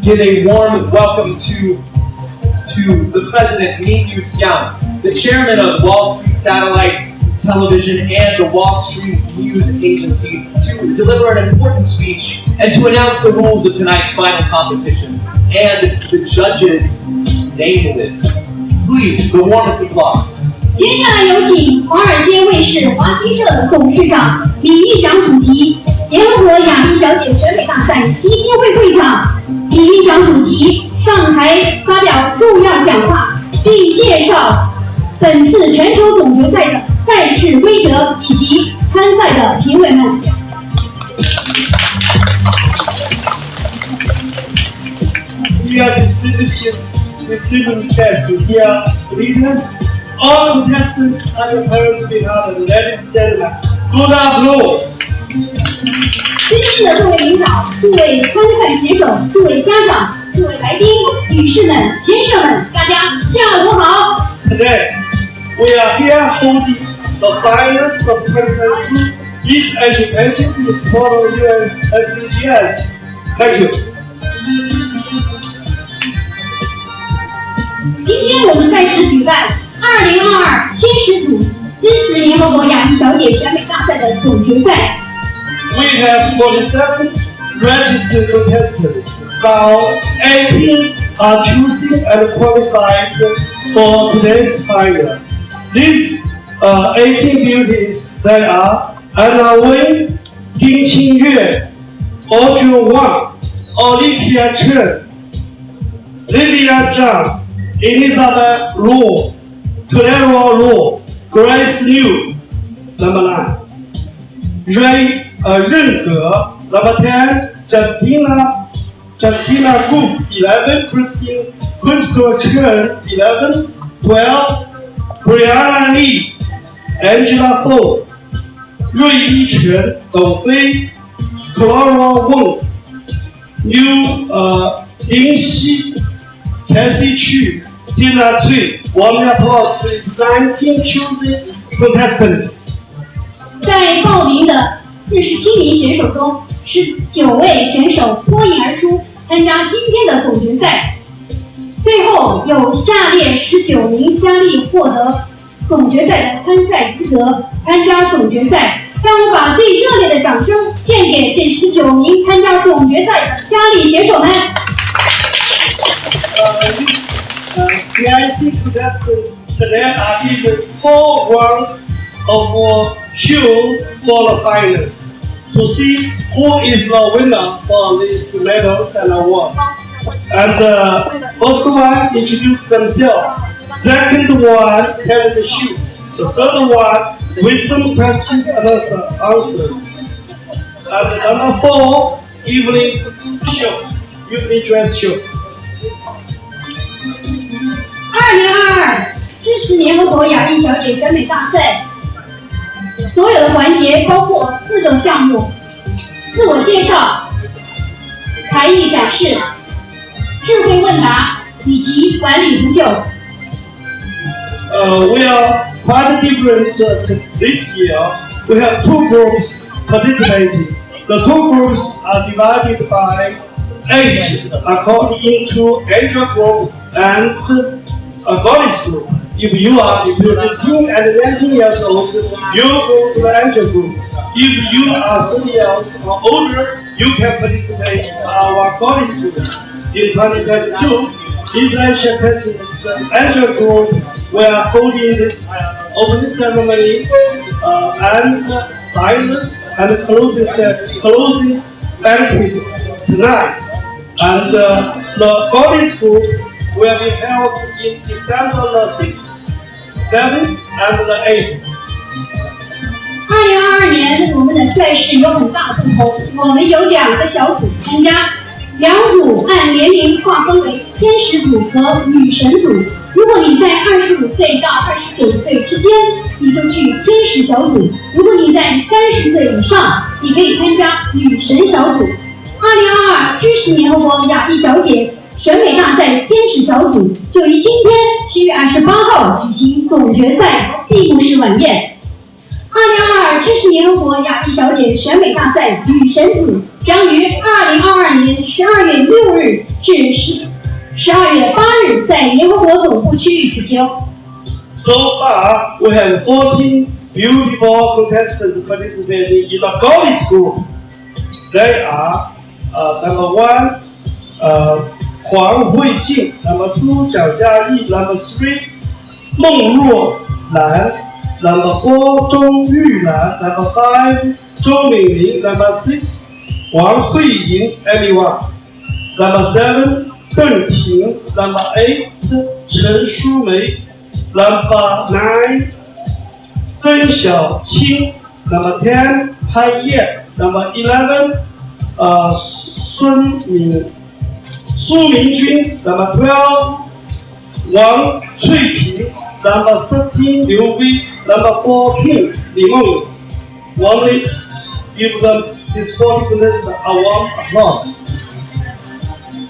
give a warm welcome to the President, Min Yu-Xiang, the Chairman of Wall Street Satellite Television and the Wall Street News Agency, to deliver an important speech and to announce the rules of tonight's final competition and the judges' name list. Please, the warmest applause. 接下来有请华尔街卫视华新社董事长李玉祥主席，联合国亚裔小姐选美大赛基金会会长李玉祥主席上台发表重要讲话，并介绍本次全球总决赛的赛制规则以及参赛的评委们。Dear distinguished guests, dear leaders, all contestants and the parents we have, ladies and gentlemen, good afternoon. 尊敬的各位领导、诸位参赛选手、诸位家长、诸位来宾、女士们、先生们，大家下午好。Today, we are here holding the finals of 2022 East Asian Pageant in support of UN SDGs. Thank you. 今天我们在此举办2022天使组支持联合国亚裔小姐选美大赛的总决赛。We have 47 registered contestants. Now 18 are choosing and qualified for today's final. These 18 beauties, they are Anna Wei, Ding Qingyue, Audrey Wang, Olivia Chen, Livia Zhang, Elizabeth Luo, Clara Luo, Grace Liu, number 9. Ren Ge, number 10. Justina Gu, 11. Crystal Chen, 11. 12. Brianna Lee, Angela Fong, 瑞一全、董飞、Clara Wong,林夕、Cassie Chu, Tina Cui. Warm applause please. 19 choosing contestants. 在报名的47名选手中，19位选手脱颖而出，参加今天的总决赛。最后有下列19名佳丽获得总决赛的参赛资格，参加总决赛。让我把最热烈的掌声献给这19名参加总决赛的佳丽选手们。The contestants today are given 4 rounds of show for the finals to see who is the winner for these medals and awards. And first one introduce themselves. Second one tell the show. The third one wisdom questions and answers. And number 4 evening show, evening dress show. 2022支持联合国亚裔小姐选美大赛，所有的环节包括4个项目：自我介绍、才艺展示、智慧问答以及管理不秀。We are quite different this year. We have 2 groups participating. The 2 groups are divided by age according to angel group and a goddess group. If you are between 15 and 19 years old, you go to the angel group. If you are 30 years or older, you can participate in our goddess group. In 2022, East Asian Pageant angel group, we are holding this opening ceremony and finals and closing banquet tonight. And the goddess group will be held in December the 6th, 7th, and the 8th. 2022年我们的赛事有很大不同，我们有2个小组参加，2组按年龄划分为天使组和女神组。如果你在25岁到29岁之间，你就去天使小组；如果你在30岁以上，你可以参加女神小组。2022支持联合国亚裔小姐选美大赛天使小组就于今天7月28号举行总决赛闭幕式晚宴。2022支持联合国亚裔小姐选美大赛女神组将于2022年12月6日至12月8日在联合国总部区域举行。So far, we have 14 beautiful contestants participating in the goddess group. They are number 1, 黄慧静 number 2, 蒋嘉义 number 3, 孟若兰 number 4, 钟玉兰 number 5, 周敏玲 number 6, 王慧莹 anyone number 7, 邓婷 number 8, 陈淑梅 number 9, 曾小青 number 10, 潘燕 number 11, 苏明君 number 12, 王翠萍 number 13, 刘薇 number 14, 李梦颖。Want to give them this 40 contestants a warm applause.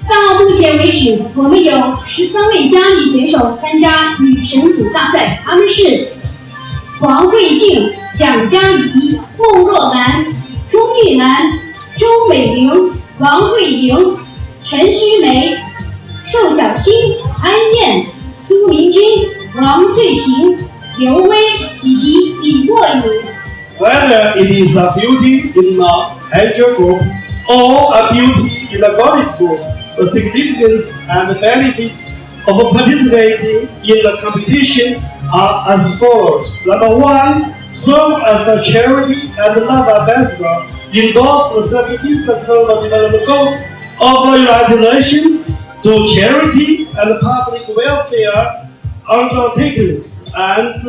到目前为止，我们有13位佳丽选手参加女神组大赛，她们是黄慧静、蒋嘉怡、孟若兰、钟玉兰、周美玲、王慧莹、陈须梅、寿小青、安燕、苏明君、王翠萍、刘薇以及李若颖。Whether it is a beauty in the angel group or a beauty in the goddess group, the significance and the benefits of participating in the competition are as follows. Number 1, serve as a charity and love ambassador, endorse the 17 Sustainable Development Goals of the United Nations to charity and public welfare undertakings and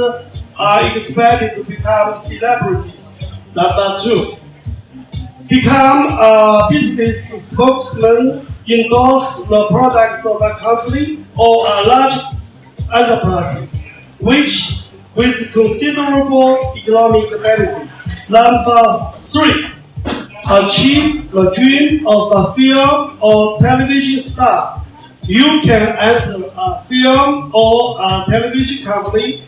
are expected to become celebrities. Number 2, become a business spokesman, endorse the products of a company or a large enterprises, which with considerable economic benefits. Number 3, achieve the dream of a film or television star. You can enter a film or a television company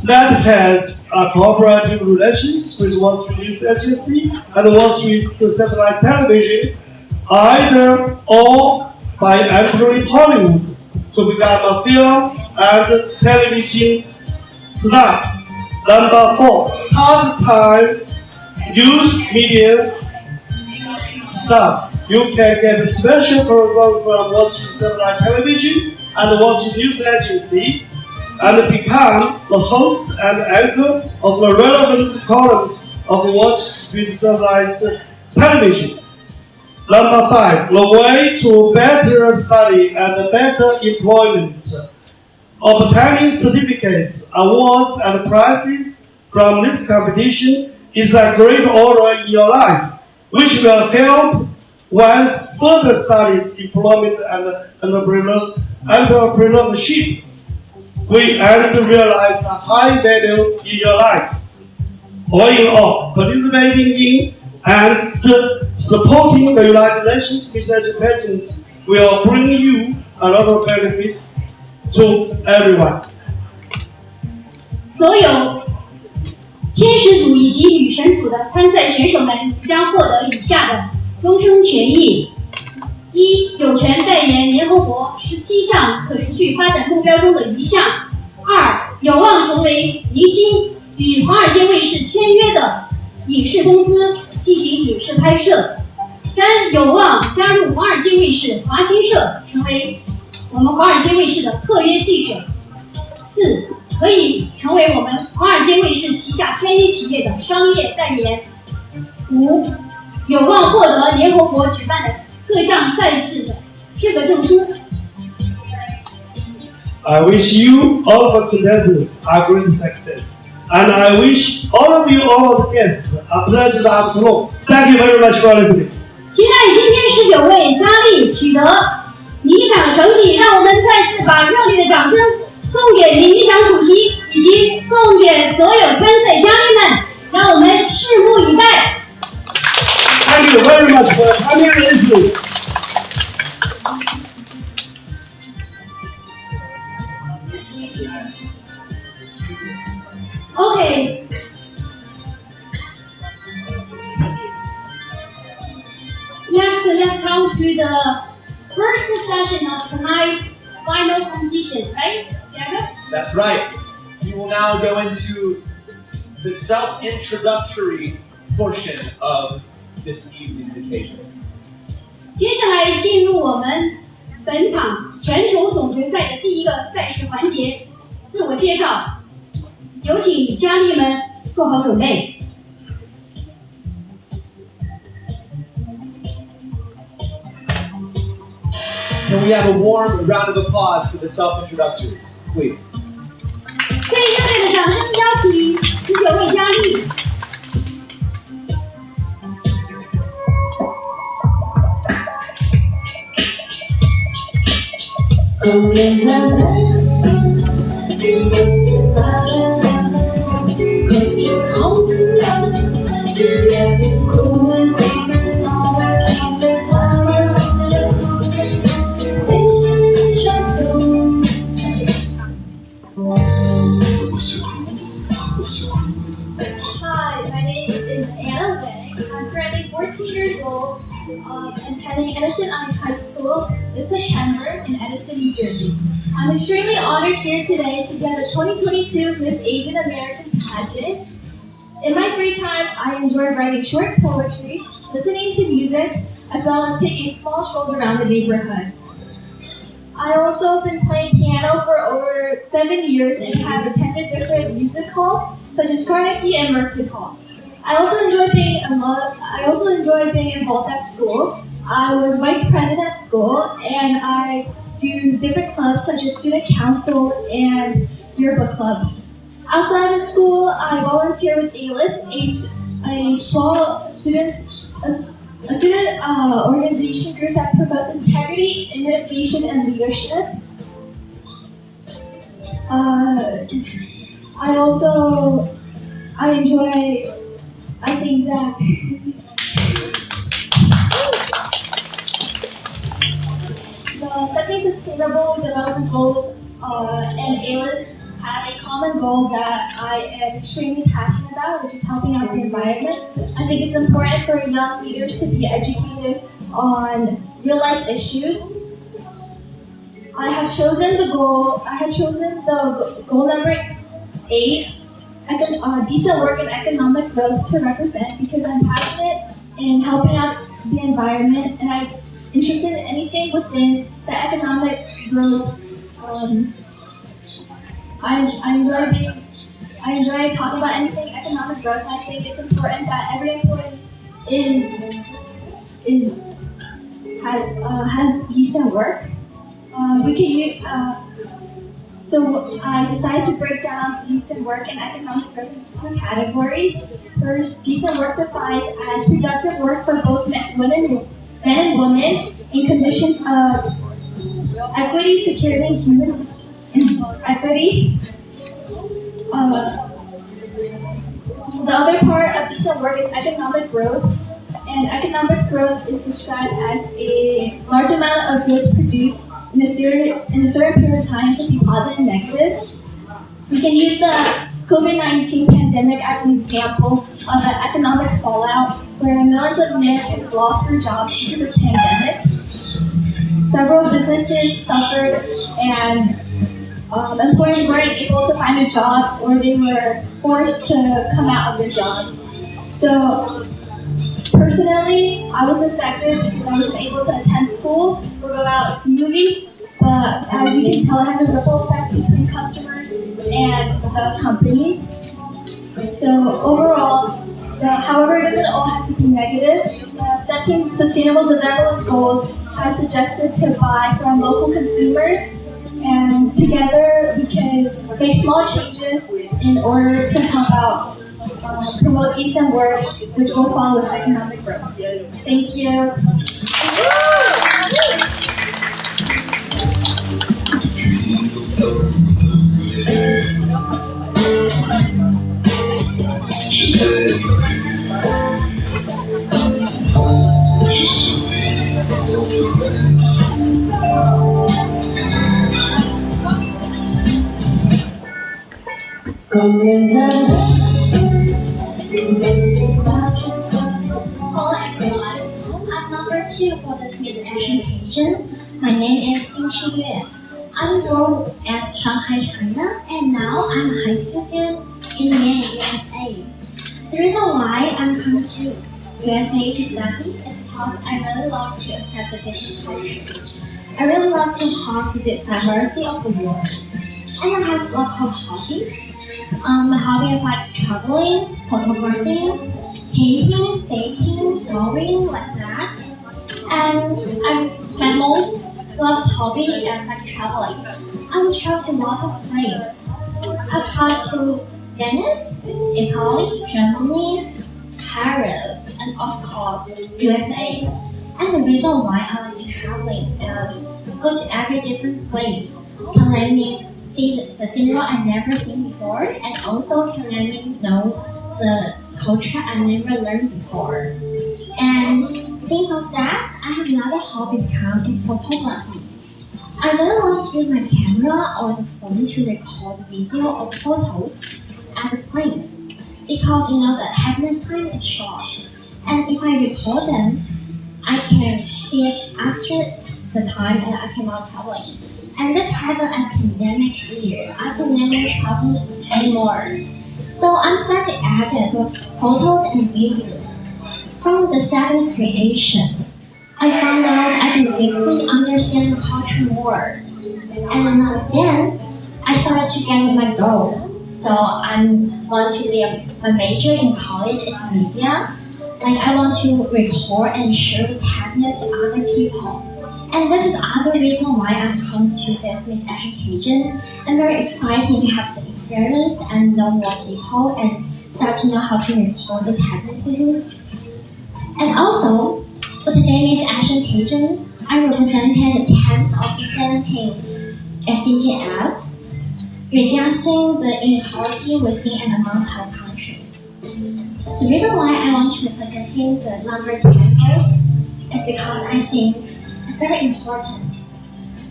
that has a cooperative relations with Wall Street News Agency and Wall Street Satellite Television, either or by entering Hollywood to become a film and television star. Number 4, part-time news media staff. You can get special program from Wall Street Satellite Television and Wall Street News Agency and become the host and anchor of the relevant columns of Wall Street Satellite Television. Number 5, the way to better study and better employment. Obtaining certificates, awards, and prizes from this competition is a great honor in your life, which will help one's further studies, employment, and entrepreneurship. We aim to realize a high value in your life. All in all, participating in and supporting the United Nations research pageant will bring you a lot of benefits to everyone. 所有天使组以及女神组的参赛选手们将获得以下的终身权益：1. 有权代言联合国17项可持续发展目标中的一项； 2. 有望成为明星，与华尔街卫视签约的影视公司进行影视拍摄； 3. 有望加入华尔街卫视华新社，成为我们华尔街卫视的特约记者； 4. 可以成为我们华尔街卫视旗下签约企业的商业代言； 5. 有望获得联合国举办的各项赛事的资格证书。I wish you, all of the contestants, a great success. And I wish all of you, all of the guests, a pleasant afternoon. Thank you very much for listening. 期待今天19位佳丽取得理想成绩，让我们再次把热烈的掌声送给李理想主席，以及送给所有参赛佳丽们，让我们拭目以待。Thank you very much for coming and listening. OK， let's come to the first session of tonight's final competition, right, Jacob? That's right. We will now go into the self-introductory portion of this evening's occasion. 接下来进入我们本场全球总决赛的第一个赛事环节——自我介绍。有请佳丽们做好准备。Can we have a warm round of applause for the self-introductories, please? 最热烈的掌声邀请19位佳丽。Comme les abeilles, pas je sens, comme je tremble, il y a des coups de sang qui me traversent le temps, et j'attends. Hi, my name is Anna Wang. I'm currently 14 years old and attending Edison High School this September in Edison, New Jersey. I'm extremely honored here today to be at the 2022 Miss Asian American pageant. In my free time, I enjoy writing short poetry, listening to music, as well as taking small strolls around the neighborhood. I also have been playing piano for over 7 years and have attended different music halls such as Carnegie and Mercury Hall. I also enjoy being involved at school. I was vice president at school, and I do different clubs such as student council and yearbook club. Outside of school, I volunteer with ALIS, a small student organization group that promotes integrity, innovation, and leadership. I think that the 70 Sustainable Development Goals and ALIS have a common goal that I am extremely passionate about, which is helping out the environment. I think it's important for young leaders to be educated on real-life issues. I have chosen the goal number 8, decent work and economic growth, to represent, because I'm passionate in helping out the environment and I'm interested in anything within the economic growth. I enjoy talking about anything economic growth. I think it's important that every employee has decent work. So I decided to break down decent work and economic growth into 2 categories. First, decent work defines as productive work for both men and women in conditions of equity, security, and human equity. The other part of decent work is economic growth. And economic growth is described as a large amount of goods produced in a certain period of time. Can be positive and negative. We can use the COVID-19 pandemic as an example of an economic fallout where millions of Americans lost their jobs due to the pandemic. Several businesses suffered and employees weren't able to find new jobs, or they were forced to come out of their jobs. So personally, I was affected because I wasn't able to attend school or go out to movies, but as you can tell, it has a ripple effect between customers and the company. So overall, however, it doesn't all have to be negative. The 17 Sustainable Development Goals has suggested to buy from local consumers, and together we can make small changes in order to help out promote decent work, which will follow with economic growth. Thank you. Comme les abeilles, Hello everyone. I'm number 2 for this Miss Asian pageant. My name is Xin Yue. I'm born at Shanghai, China, and now I'm a high school student in Miami, USA. The reason why I'm coming to USA to study is because I really love to accept the different cultures. I really love to harm the diversity of the world. And I have lots of hobbies. My hobby is like traveling, photography, painting, baking, drawing, like that. And my most loved hobby is like traveling. I was traveling to lots of places. I've traveled to Venice, Italy, Germany, Paris, and of course, USA. And the reason why I like to traveling is go to every different place can let me see the scenery I never seen before, and also can let me know the culture I never learned before. And since of that, I have another hobby become is photography. I really love to use my camera or the phone to record video or photos at the place, because you know that happiness time is short, and if I record them, I can see it after the time and I cannot traveling. And this happened at pandemic year. I can never travel anymore. So I'm starting to add those photos and videos. From the second creation, I found out I can deeply understand the culture more. And then I started to get my goal. So I want to be my major in college is media. Like I want to record and share this happiness to other people. And this is other reason why I'm come to this Miss Asian pageant. I'm very excited to have some experience and know more people and start to know how to record these happinesses. And also, for today's Miss Asian pageant, I represented the 10th of the 17 SDGs, regarding the inequality within and amongst our countries. The reason why I want to represent the number 10 goals is because I think it's very important.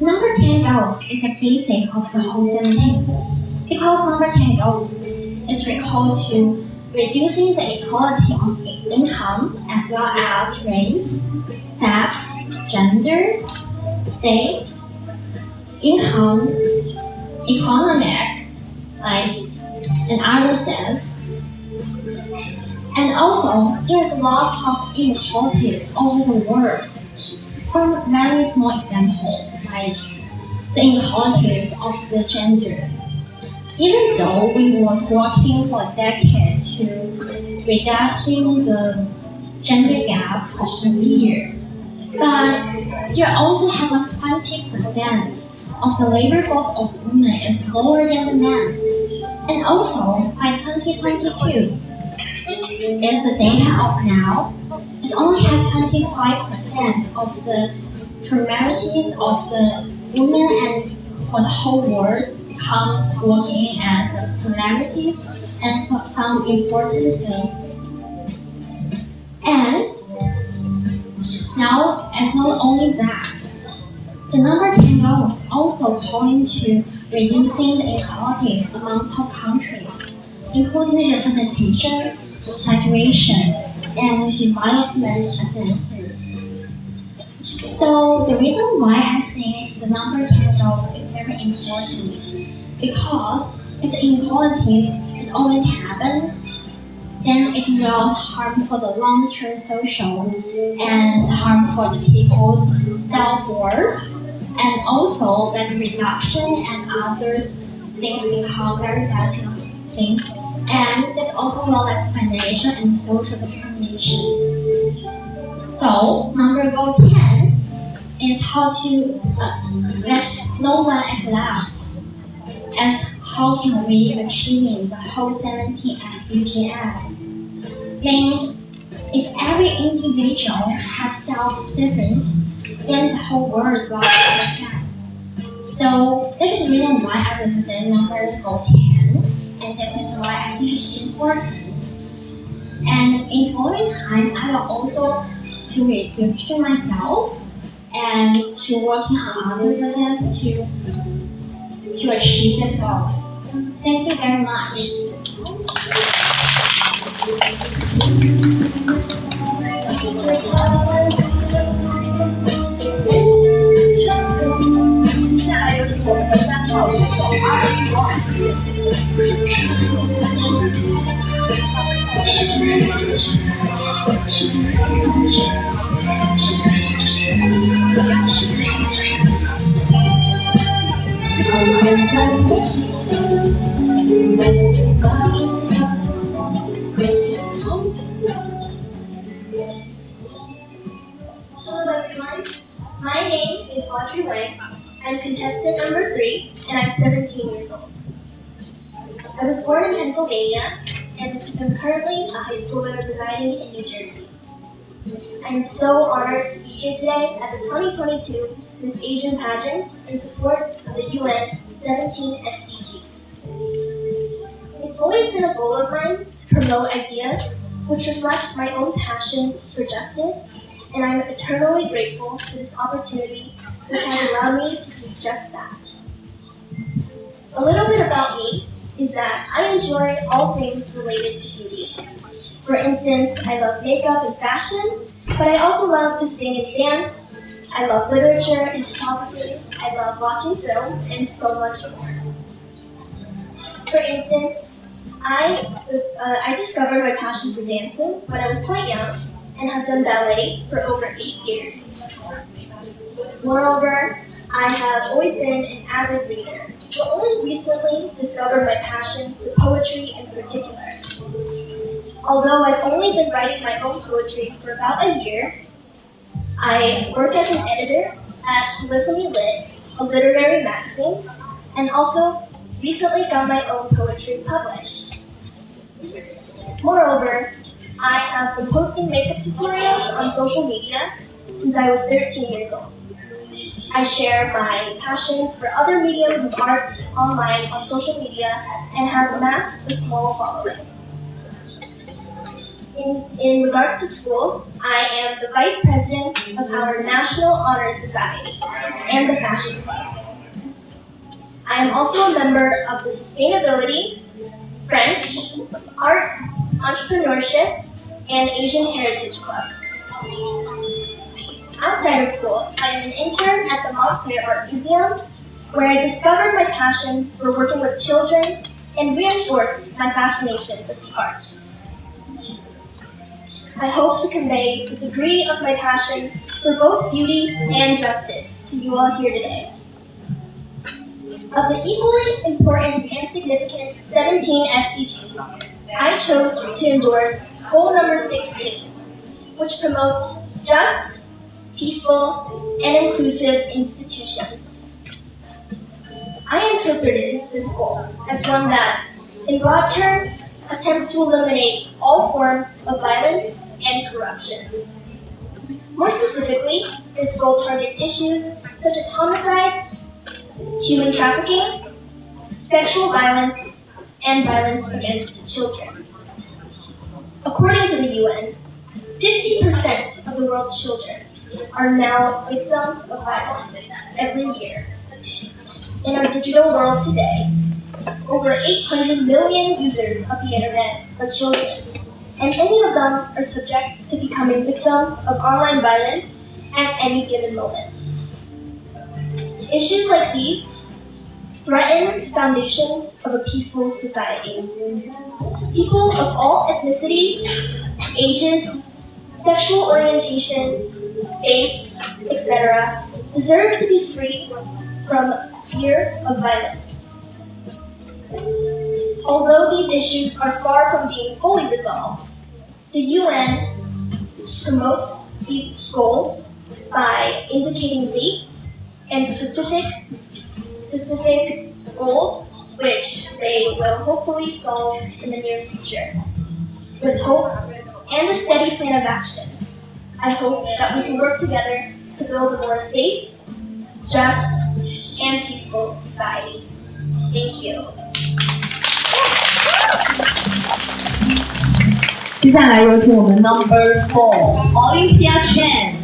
Number 10 goals is the basic of the whole 17th, because number 10 goals is recalled to reducing the equality of income as well as race, sex, gender, state, income, economic, and other things. And also, there's a lot of inequalities all over the world. From very small example, like the inequalities of the gender. Even though we was working for a decade to reducing the gender gap for a whole year, but there also have like 20% of the labor force of women is lower than the men's. And also, by 2022, is the data of now, it only have 25% of the primarities of the women and for the whole world come working as the polarities and some important things. And now, it's not only that, the number 10 goals also calling to reducing the inequalities amongst all countries, including the representation, migration, and development assistance. So the reason why I think the number 10 goals is very important, because if the inequalities is always happen, then it will harm for the long-term social and harm for the people's self-worth, and also that reduction and other things become very bad things. And this also will like financial and social discrimination. So number goal 10 is how to let no one is left. As how can we achieve the whole 17 SDGs? Means if every individual has self-defense, then the whole world will have success. So this is the reason why I represent number goal 10, and this is why I think it's important. And in following time, I will also to reduce myself and to working on other processes to achieve these goals. Thank you very much. Thank you. 举手Hello everyone, my name is Audrey Wang. I'm contestant number 3 and I'm 17 years old. I was born in Pennsylvania and am currently a high schooler residing in New Jersey. I'm so honored to be here today at the 2022 Miss Asian pageant in support of the UN 17 SDGs. It's always been a goal of mine to promote ideas which reflect my own passions for justice, and I'm eternally grateful for this opportunity which has allowed me to do just that. A little bit about me is that I enjoy all things related to beauty. For instance, I love makeup and fashion, but I also love to sing and dance. I love literature and photography. I love watching films and so much more. For instance, I discovered my passion for dancing when I was quite young and have done ballet for over 8 years. Moreover, I have always been an avid reader, but only recently discovered my passion for poetry in particular. Although I've only been writing my own poetry for about a year, I work as an editor at Polyphony Lit, a literary magazine, and also recently got my own poetry published. Moreover, I have been posting makeup tutorials on social media since I was 13 years old. I share my passions for other mediums of art online on social media and have amassed a small following. In regards to school, I am the Vice President of our National Honor Society and the Fashion Club. I am also a member of the Sustainability, French, Art, Entrepreneurship, and Asian Heritage Clubs. Outside of school, I am an intern at the Montclair Art Museum, where I discovered my passions for working with children and reinforced my fascination with the arts. I hope to convey the degree of my passion for both beauty and justice to you all here today. Of the equally important and significant 17 SDGs, I chose to endorse goal number 16, which promotes just, peaceful, and inclusive institutions. I interpreted this goal as one that, in broad terms, attempts to eliminate all forms of violence and corruption. More specifically, this goal targets issues such as homicides, human trafficking, sexual violence, and violence against children. According to the UN, 50% of the world's children are now victims of violence every year. In our digital world today, over 800 million users of the internet are children, and many of them are subject to becoming victims of online violence at any given moment. Issues like these threaten foundations of a peaceful society. People of all ethnicities, ages, sexual orientations, faiths, etc. deserve to be free from fear of violence. Although these issues are far from being fully resolved, the UN promotes these goals by indicating dates and specific goals which they will hopefully solve in the near future. With hope and a steady plan of action, I hope that we can work together to build a more safe, just, and peaceful society. Thank you. 接下来有请我们 Number 4 Olympia Chen。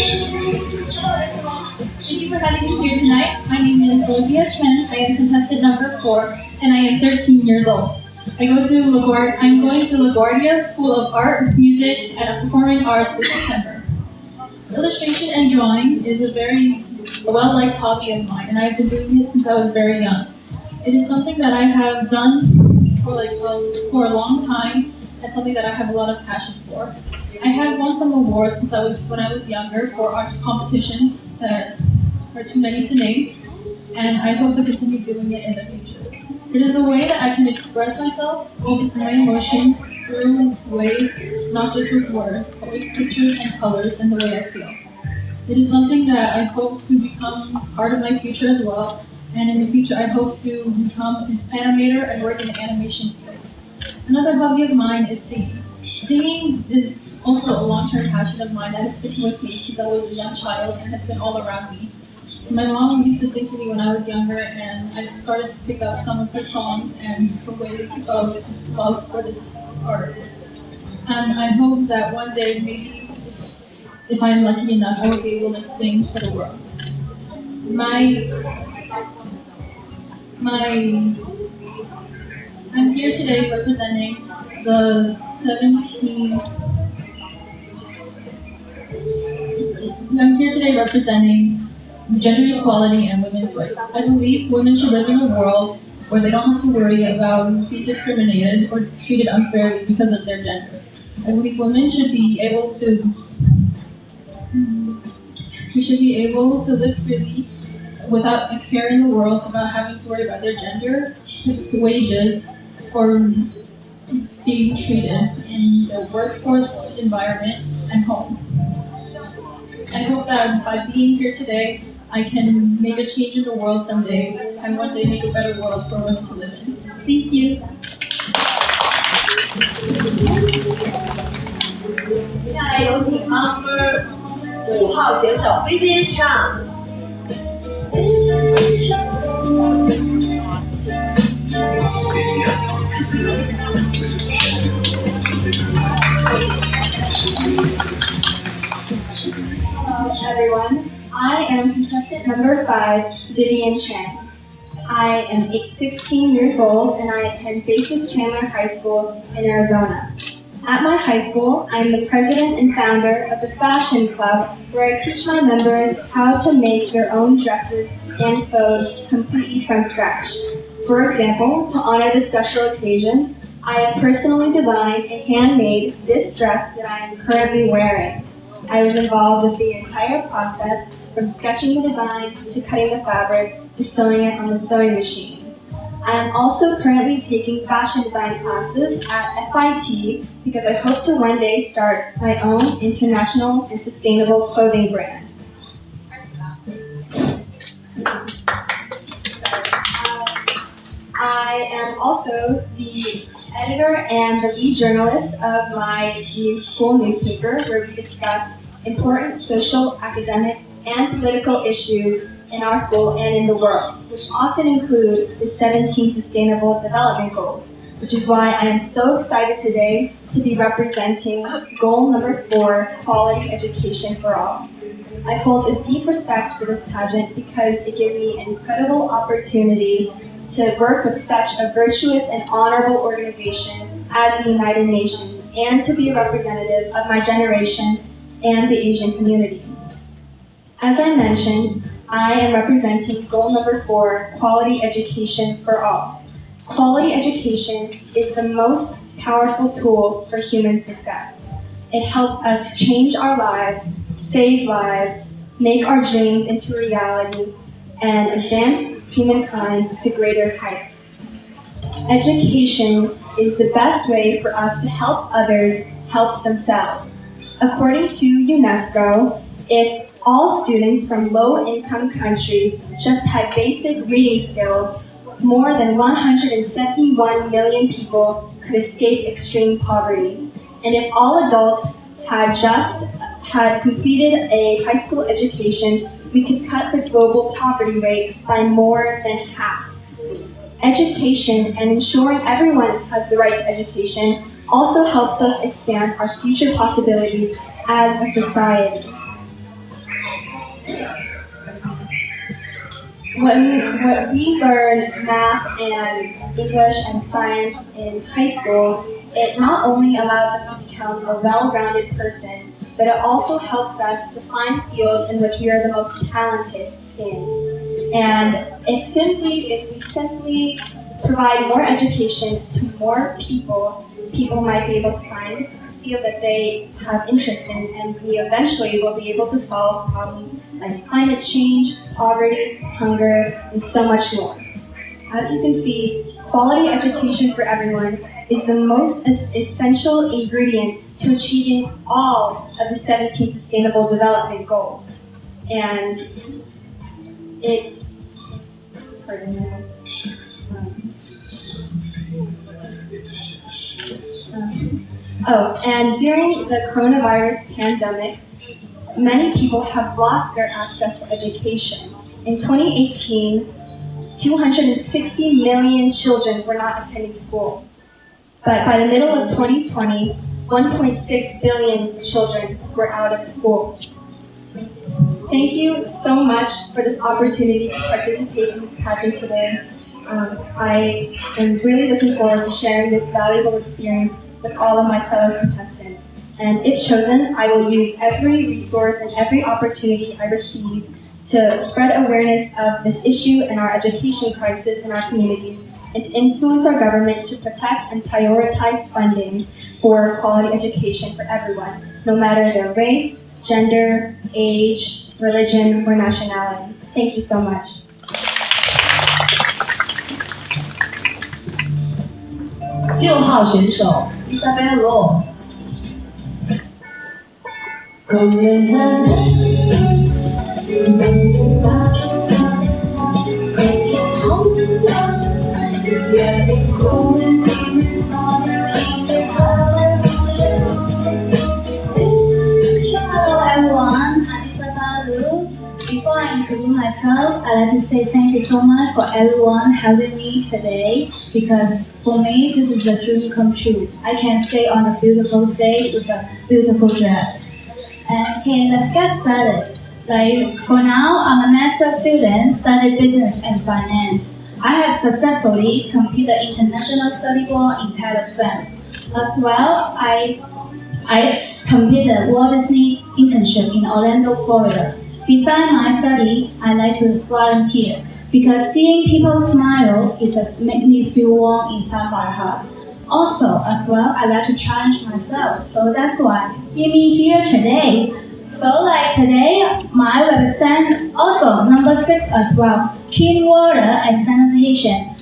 是 being here tonight. My name is Olivia Chen. I am contestant number 4, and I am 13 years old. I'm going to LaGuardia School of Art, Music, and Performing Arts this September. Illustration and drawing is a very well-liked hobby of mine, and I've been doing it since I was very young. It is something that I have done for a long time, and something that I have a lot of passion for. I have won some awards when I was younger for art competitions that are too many to name, and I hope to continue doing it in the future. It is a way that I can express myself, my emotions through ways, not just with words, but with pictures and colors and the way I feel. It is something that I hope to become part of my future as well, and in the future I hope to become an animator and work in the animation field. Another hobby of mine is singing. Singing is also a long-term passion of mine that has been with me since I was a young child and has been all around me. My mom used to sing to me when I was younger, and I started to pick up some of her songs and her ways of love for this art. And I hope that one day, maybe if I'm lucky enough, I will be able to sing for the world. I'm here today representing the 17. I'm here today representing gender equality and women's rights. I believe women should live in a world where they don't have to worry about being discriminated or treated unfairly because of their gender. I believe women should be able to live freely without a care in the world about having to worry about their gender, wages, or being treated in the workforce environment and home. I hope that by being here today, I can make a change in the world someday and one day make a better world for women to live in. Thank you. 接下来有请 number 5号选手 Vivian Chang。Hello everyone, I am contestant number 5, Vivian Chen. I am 16 years old and I attend Basis Chandler High School in Arizona. At my high school, I am the president and founder of the Fashion Club, where I teach my members how to make their own dresses and clothes completely from scratch. For example, to honor this special occasion, I have personally designed and handmade this dress that I am currently wearing. I was involved with the entire process, from sketching the design to cutting the fabric to sewing it on the sewing machine. I am also currently taking fashion design classes at FIT because I hope to one day start my own international and sustainable clothing brand. I am also the editor and the lead journalist of my school newspaper, where we discuss important social, academic, and political issues in our school and in the world, which often include the 17 Sustainable Development Goals, which is why I am so excited today to be representing goal number 4, quality education for all. I hold a deep respect for this pageant because it gives me an incredible opportunity to work with such a virtuous and honorable organization as the United Nations and to be a representative of my generation and the Asian community. As I mentioned, I am representing goal number 4, quality education for all. Quality education is the most powerful tool for human success. It helps us change our lives, save lives, make our dreams into reality, and advance humankind to greater heights. Education is the best way for us to help others help themselves. According to UNESCO, if all students from low-income countries just had basic reading skills, more than 171 million people could escape extreme poverty. And if all adults had completed a high school education, we could cut the global poverty rate by more than half. Education and ensuring everyone has the right to education also helps us expand our future possibilities as a society. when we learn math and English and science in high school, it not only allows us to become a well-rounded person, but it also helps us to find fields in which we are the most talented in. And if we simply provide more education to more people, people might be able to find a field that they have interest in, and we eventually will be able to solve problems like climate change, poverty, hunger, and so much more. As you can see, quality education for everyone is the most essential ingredient to achieving all of the 17 Sustainable Development Goals. And it's, and during the coronavirus pandemic, many people have lost their access to education. In 2018, 260 million children were not attending school. But by the middle of 2020, 1.6 billion children were out of school. Thank you so much for this opportunity to participate in this pageant today. I am really looking forward to sharing this valuable experience with all of my fellow contestants. And if chosen, I will use every resource and every opportunity I receive to spread awareness of this issue and our education crisis in our communities, and to influence our government to protect and prioritize funding for quality education for everyone, no matter their race, gender, age, religion, or nationality. Thank you so much. 6号选手 Isabel Law。 Comme les années, par le sang, comme tu trembles, il y a des combats qui me semblent qui te traversent le temps. Hello everyone, I'm Isabel Lu. Before I introduce myself, I'd like to say thank you so much for everyone helping me today, because for me this is a dream come true. I can stay on a beautiful stage with a beautiful dress. Okay, let's get started. Like for now, I'm a master student studying business and finance. I have successfully completed international study abroad in Paris, France. As well, I completed Walt Disney internship in Orlando, Florida. Besides my study, I like to volunteer because seeing people smile, it does make me feel warm inside my heart. Also, as well, I like to challenge myself, so that's why you see me here today. So like today, I represent also number 6 as well, clean water and sanitation.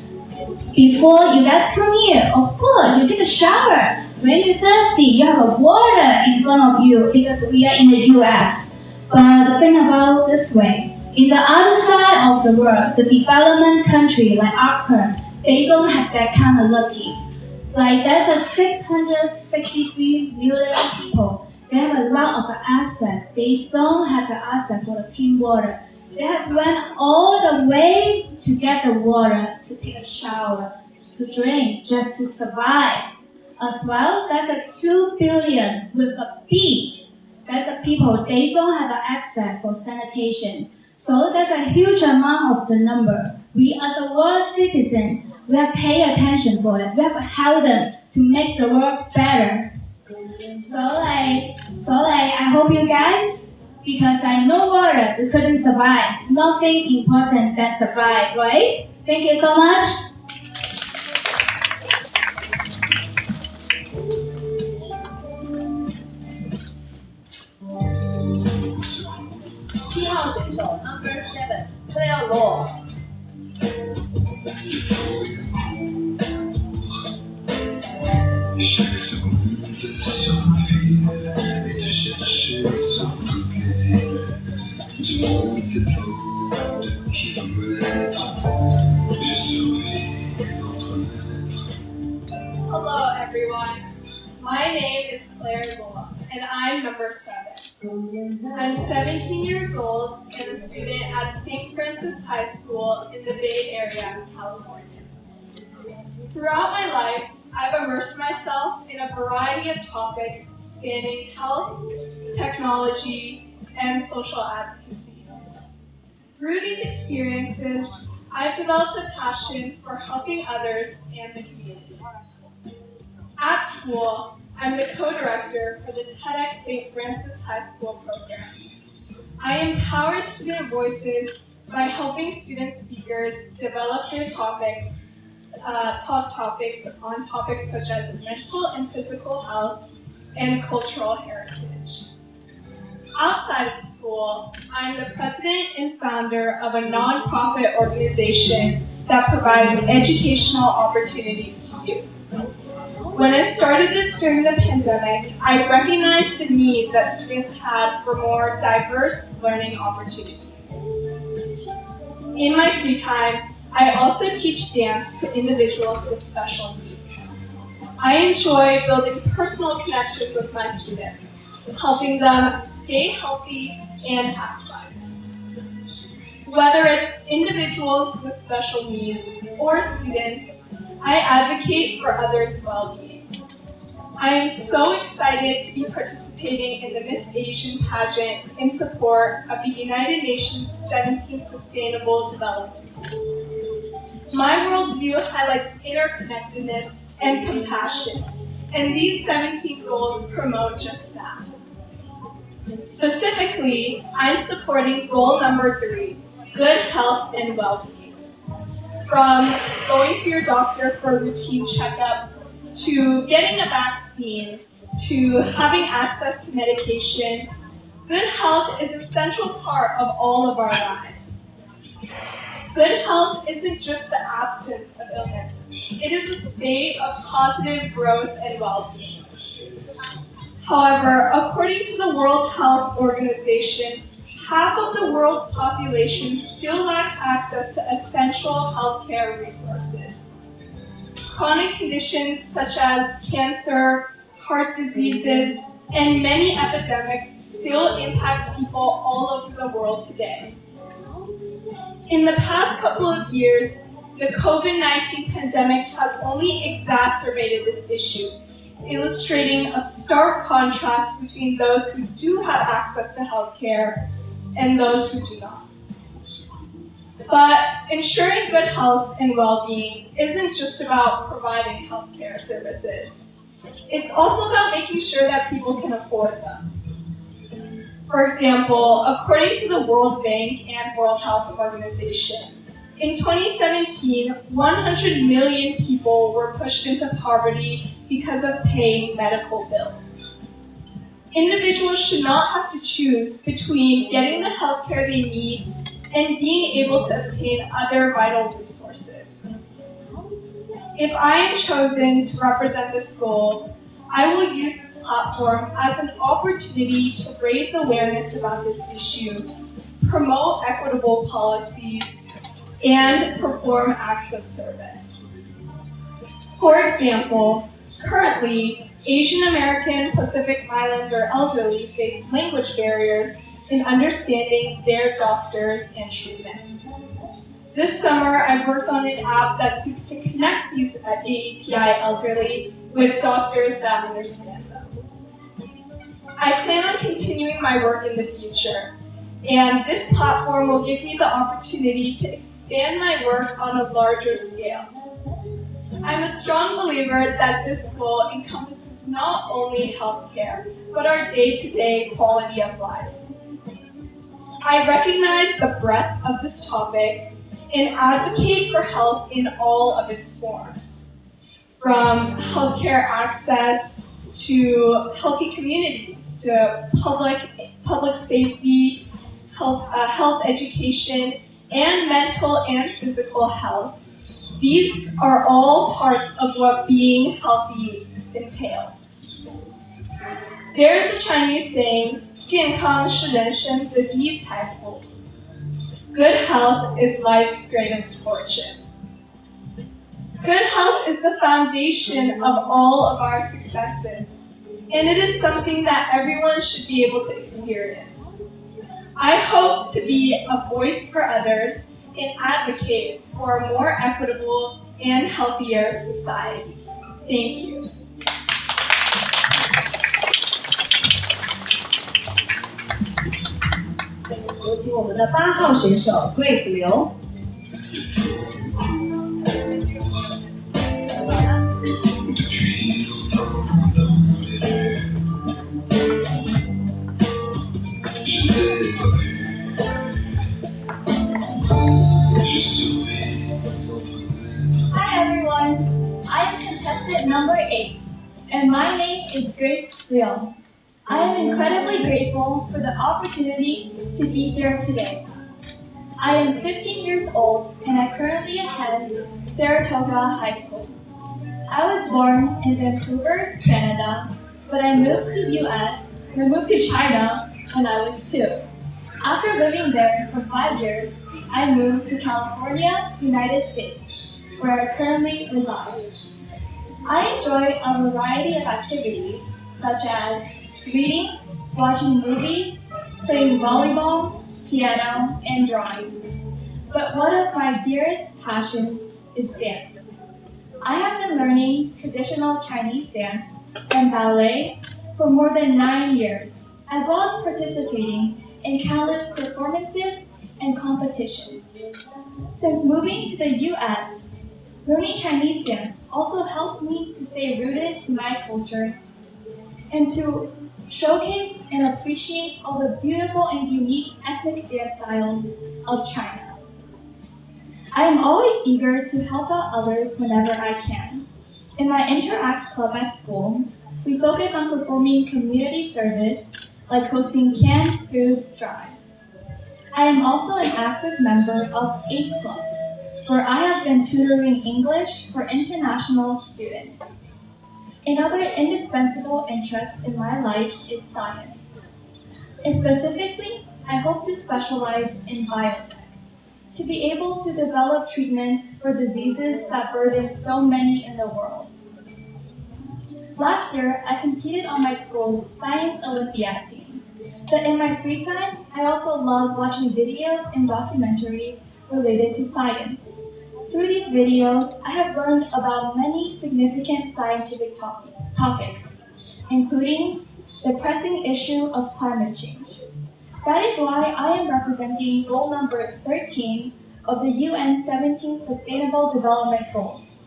Before you guys come here, of course, you take a shower. When you're thirsty, you have a water in front of you because we are in the US. But think about this way. In the other side of the world, the development country like Africa, they don't have that kind of lucky. Like there's a 663 million people. They have a lot of assets. They don't have the asset for the clean water. They have went all the way to get the water, to take a shower, to drink, just to survive. As well, there's a 2 billion with a B. There's a people, they don't have access for sanitation. So there's a huge amount of the number. We as a world citizen, we have paid attention for it. We have helped them to make the world better. So I hope you guys, because I know water, we couldn't survive. Nothing important than survive, right? Thank you so much. 7号选手 Number 7 Claire Law。 Chaque seconde sur mon fil et de chercher surtout plaisir. Du monde s'étend de kilomètres. Je survis entre mètres. Hello everyone. My name is Claire Law, and I'm number 7. I'm 17 years old and a student at St. Francis High School in the Bay Area, California. Throughout my life, I've immersed myself in a variety of topics spanning health, technology, and social advocacy. Through these experiences, I've developed a passion for helping others and the community. At school, I'm the co-director for the TEDx St. Francis High School program. I empower student voices by helping student speakers develop their talk topics on topics such as mental and physical health and cultural heritage. Outside of school, I'm the president and founder of a nonprofit organization that provides educational opportunities to youth. When I started this during the pandemic, I recognized the need that students had for more diverse learning opportunities. In my free time, I also teach dance to individuals with special needs. I enjoy building personal connections with my students, helping them stay healthy and have fun. Whether it's individuals with special needs or students, I advocate for others' well-being. I am so excited to be participating in the Miss Asian pageant in support of the United Nations 17 Sustainable Development Goals. My worldview highlights interconnectedness and compassion, and these 17 goals promote just that. Specifically, I'm supporting goal number 3, good health and well-being. From going to your doctor for a routine checkup, to getting a vaccine, to having access to medication, good health is a central part of all of our lives. Good health isn't just the absence of illness. It is a state of positive growth and well-being. However, according to the World Health Organization, half of the world's population still lacks access to essential healthcare resources. Chronic conditions such as cancer, heart diseases, and many epidemics still impact people all over the world today. In the past couple of years, the COVID-19 pandemic has only exacerbated this issue, illustrating a stark contrast between those who do have access to healthcare and those who do not. But ensuring good health and well-being isn't just about providing healthcare services. It's also about making sure that people can afford them. For example, according to the World Bank and World Health Organization, in 2017, 100 million people were pushed into poverty because of paying medical bills. Individuals should not have to choose between getting the healthcare they need and being able to obtain other vital resources. If I am chosen to represent this goal, I will use this platform as an opportunity to raise awareness about this issue, promote equitable policies, and perform acts of service. For example, currently, Asian American Pacific Islander elderly face language barriers in understanding their doctors and treatments. This summer, I've worked on an app that seeks to connect these API elderly with doctors that understand them. I plan on continuing my work in the future, and this platform will give me the opportunity to expand my work on a larger scale. I'm a strong believer that this goal encompasses not only healthcare, but our day-to-day quality of life. I recognize the breadth of this topic and advocate for health in all of its forms, from healthcare access to healthy communities, to public safety, health education, and mental and physical health. These are all parts of what being healthy entails. There is a Chinese saying, 健康是人生的第一财富. Good health is life's greatest fortune. Good health is the foundation of all of our successes, and it is something that everyone should be able to experience. I hope to be a voice for others and advocate for a more equitable and healthier society. Thank you. 有请我们的8号选手桂子刘。Hi everyone, I am contestant number 8, and my name is Grace Leon. I am incredibly grateful for the opportunity to be here today. I am 15 years old and I currently attend Saratoga High School. I was born in Vancouver, Canada, but I moved to China when I was 2. After living there for 5 years, I moved to California, United States, where I currently reside. I enjoy a variety of activities such as reading, watching movies, playing volleyball, piano, and drawing. But one of my dearest passions is dance. I have been learning traditional Chinese dance and ballet for more than 9 years, as well as participating in countless performances and competitions. Since moving to the US, learning Chinese dance also helped me to stay rooted to my culture and to showcase and appreciate all the beautiful and unique ethnic dance styles of China. I am always eager to help out others whenever I can. In my Interact Club at school, we focus on performing community service like hosting canned food drives. I am also an active member of ACE Club, where I have been tutoring English for international students. Another indispensable interest in my life is science. And specifically, I hope to specialize in biotech, to be able to develop treatments for diseases that burden so many in the world. Last year, I competed on my school's Science Olympiad team, but in my free time, I also love watching videos and documentaries related to science. Through these videos, I have learned about many significant scientific topics, including the pressing issue of climate change. That is why I am representing goal number 13 of the UN 17 Sustainable Development Goals,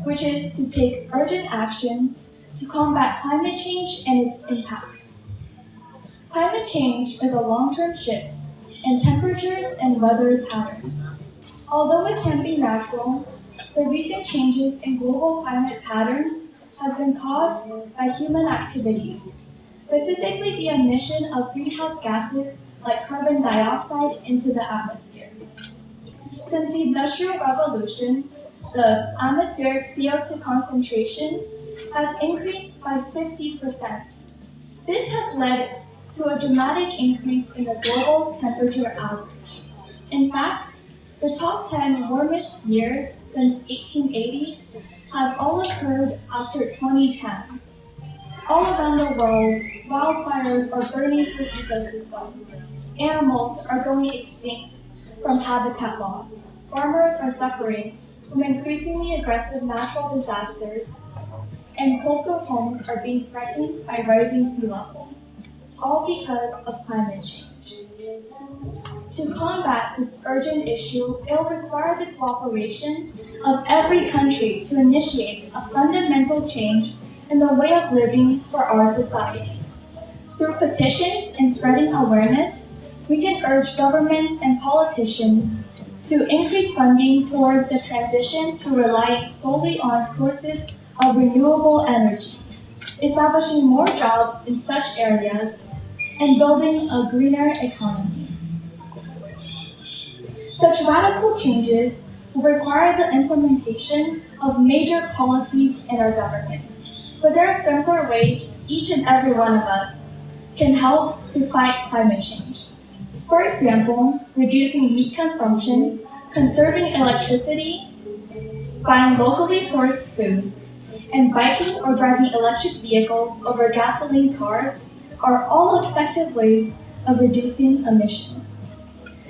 which is to take urgent action to combat climate change and its impacts. Climate change is a long-term shift in temperatures and weather patterns. Although it can be natural, the recent changes in global climate patterns has been caused by human activities, specifically the emission of greenhouse gases like carbon dioxide into the atmosphere. Since the Industrial Revolution, the atmospheric CO2 concentration has increased by 50%. This has led to a dramatic increase in the global temperature average. In fact, the top 10 warmest years since 1880 have all occurred after 2010. All around the world, wildfires are burning through ecosystems. Animals are going extinct from habitat loss. Farmers are suffering from increasingly aggressive natural disasters, and coastal homes are being threatened by rising sea level, all because of climate change. To combat this urgent issue, it will require the cooperation of every country to initiate a fundamental change in the way of living for our society. Through petitions and spreading awareness, we can urge governments and politicians to increase funding towards the transition to relying solely on sources of renewable energy, establishing more jobs in such areas, and building a greener economy. Such radical changes will require the implementation of major policies in our government, but there are simpler ways each and every one of us can help to fight climate change. For example, reducing meat consumption, conserving electricity, buying locally sourced foods, and biking or driving electric vehicles over gasoline cars are all effective ways of reducing emissions.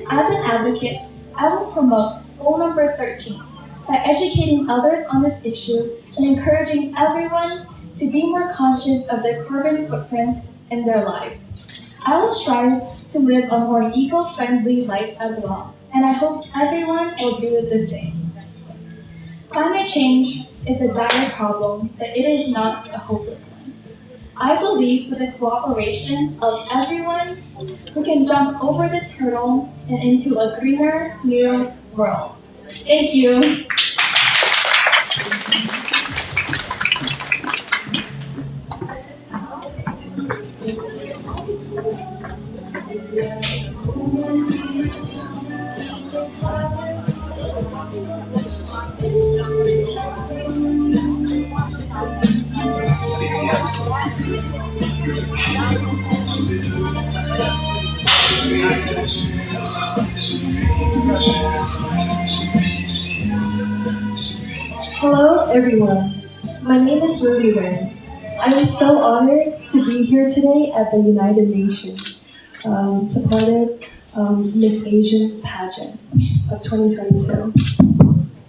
As an advocate, I will promote goal number 13 by educating others on this issue and encouraging everyone to be more conscious of their carbon footprints in their lives. I will strive to live a more eco-friendly life as well, and I hope everyone will do the same. Climate change is a dire problem, but it is not a hopeless one. I believe with the cooperation of everyone, we can jump over this hurdle and into a greener, new world. Thank you. Hello everyone, my name is Ruby Ren. I am so honored to be here today at the United Nations supported Miss Asian pageant of 2022.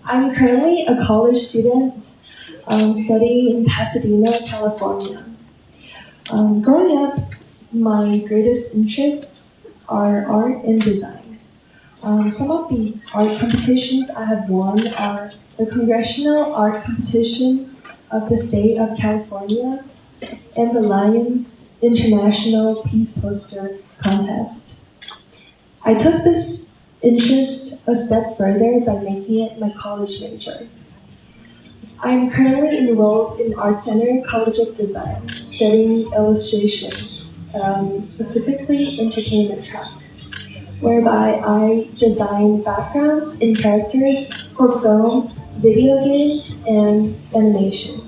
I'm currently a college student studying in Pasadena, California. Growing up, my greatest interests are art and design. Some of the art competitions I have won are the Congressional Art Competition of the State of California and the Lions International Peace Poster Contest. I took this interest a step further by making it my college major. I am currently enrolled in Art Center College of Design, studying illustration, specifically entertainment track, whereby I design backgrounds and characters for film, video games, and animation.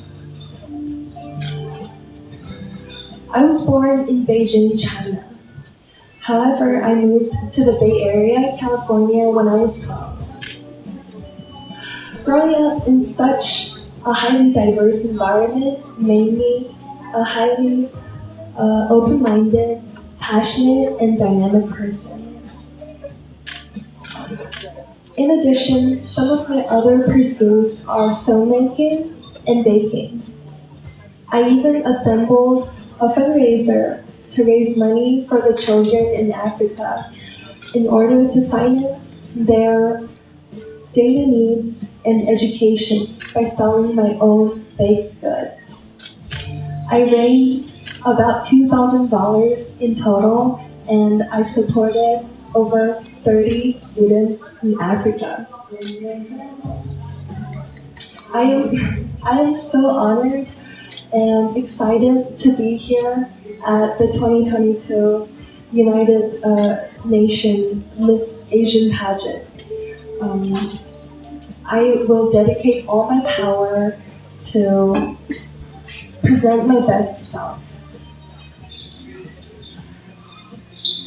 I was born in Beijing, China. However, I moved to the Bay Area, California when I was 12. Growing up in such a highly diverse environment made me a highly open-minded, passionate, and dynamic person. In addition, some of my other pursuits are filmmaking and baking. I even assembled a fundraiser to raise money for the children in Africa in order to finance their daily needs and education by selling my own baked goods. I raised about $2,000 in total, and I supported over 30 students in Africa. I am so honored and excited to be here at the 2022 United Nations Miss Asian pageant. I will dedicate all my power to present my best self.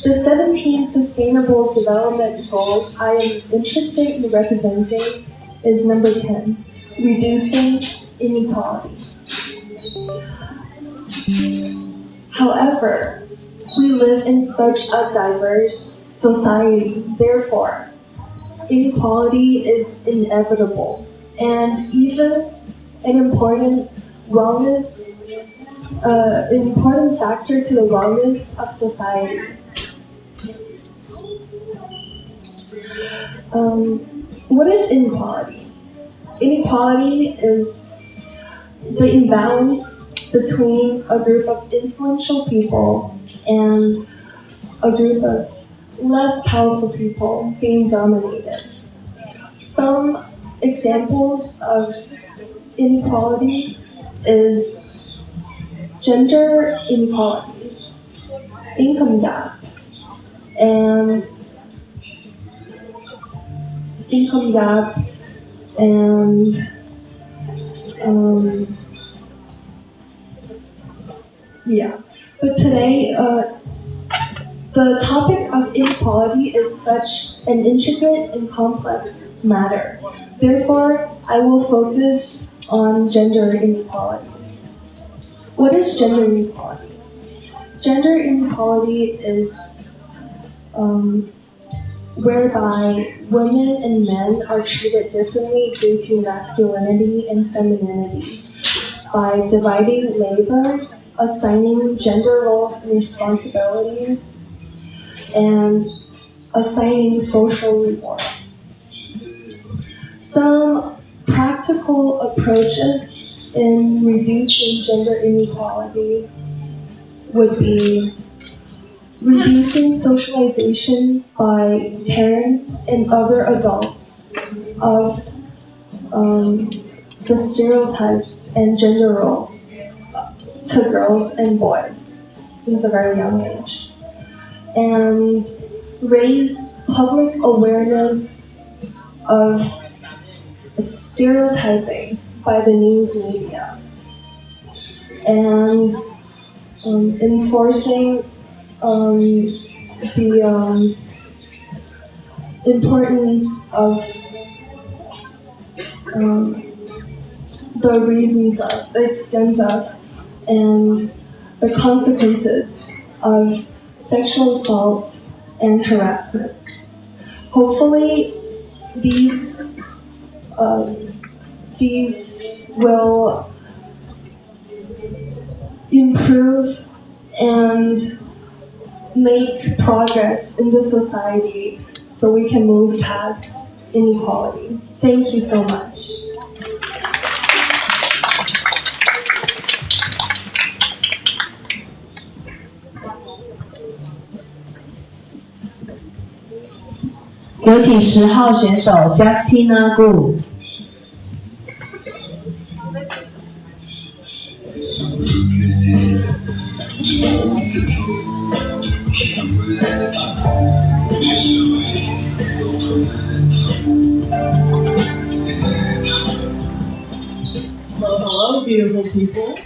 The 17 Sustainable Development Goals I am interested in representing is number 10, reducing inequality. However, we live in such a diverse society, therefore, inequality is inevitable, and even an important factor to the wellness of society. What is inequality? Inequality is the imbalance between a group of influential people and a group of less powerful people being dominated. Some examples of inequality is gender inequality, income gap, and But today, the topic of inequality is such an intricate and complex matter. Therefore, I will focus on gender inequality. What is gender inequality? Gender inequality is whereby women and men are treated differently due to masculinity and femininity by dividing labor assigning gender roles and responsibilities, and assigning social rewards. Some practical approaches in reducing gender inequality would be reducing socialization by parents and other adults of the stereotypes and gender roles to girls and boys since a very young age. And raise public awareness of stereotyping by the news media. And enforcing the importance of the reasons of, the extent of, and the consequences of sexual assault and harassment. Hopefully, these will improve and make progress in the society so we can move past inequality. Thank you so much.有请10号选手 Justina Gu。Hello, beautiful people.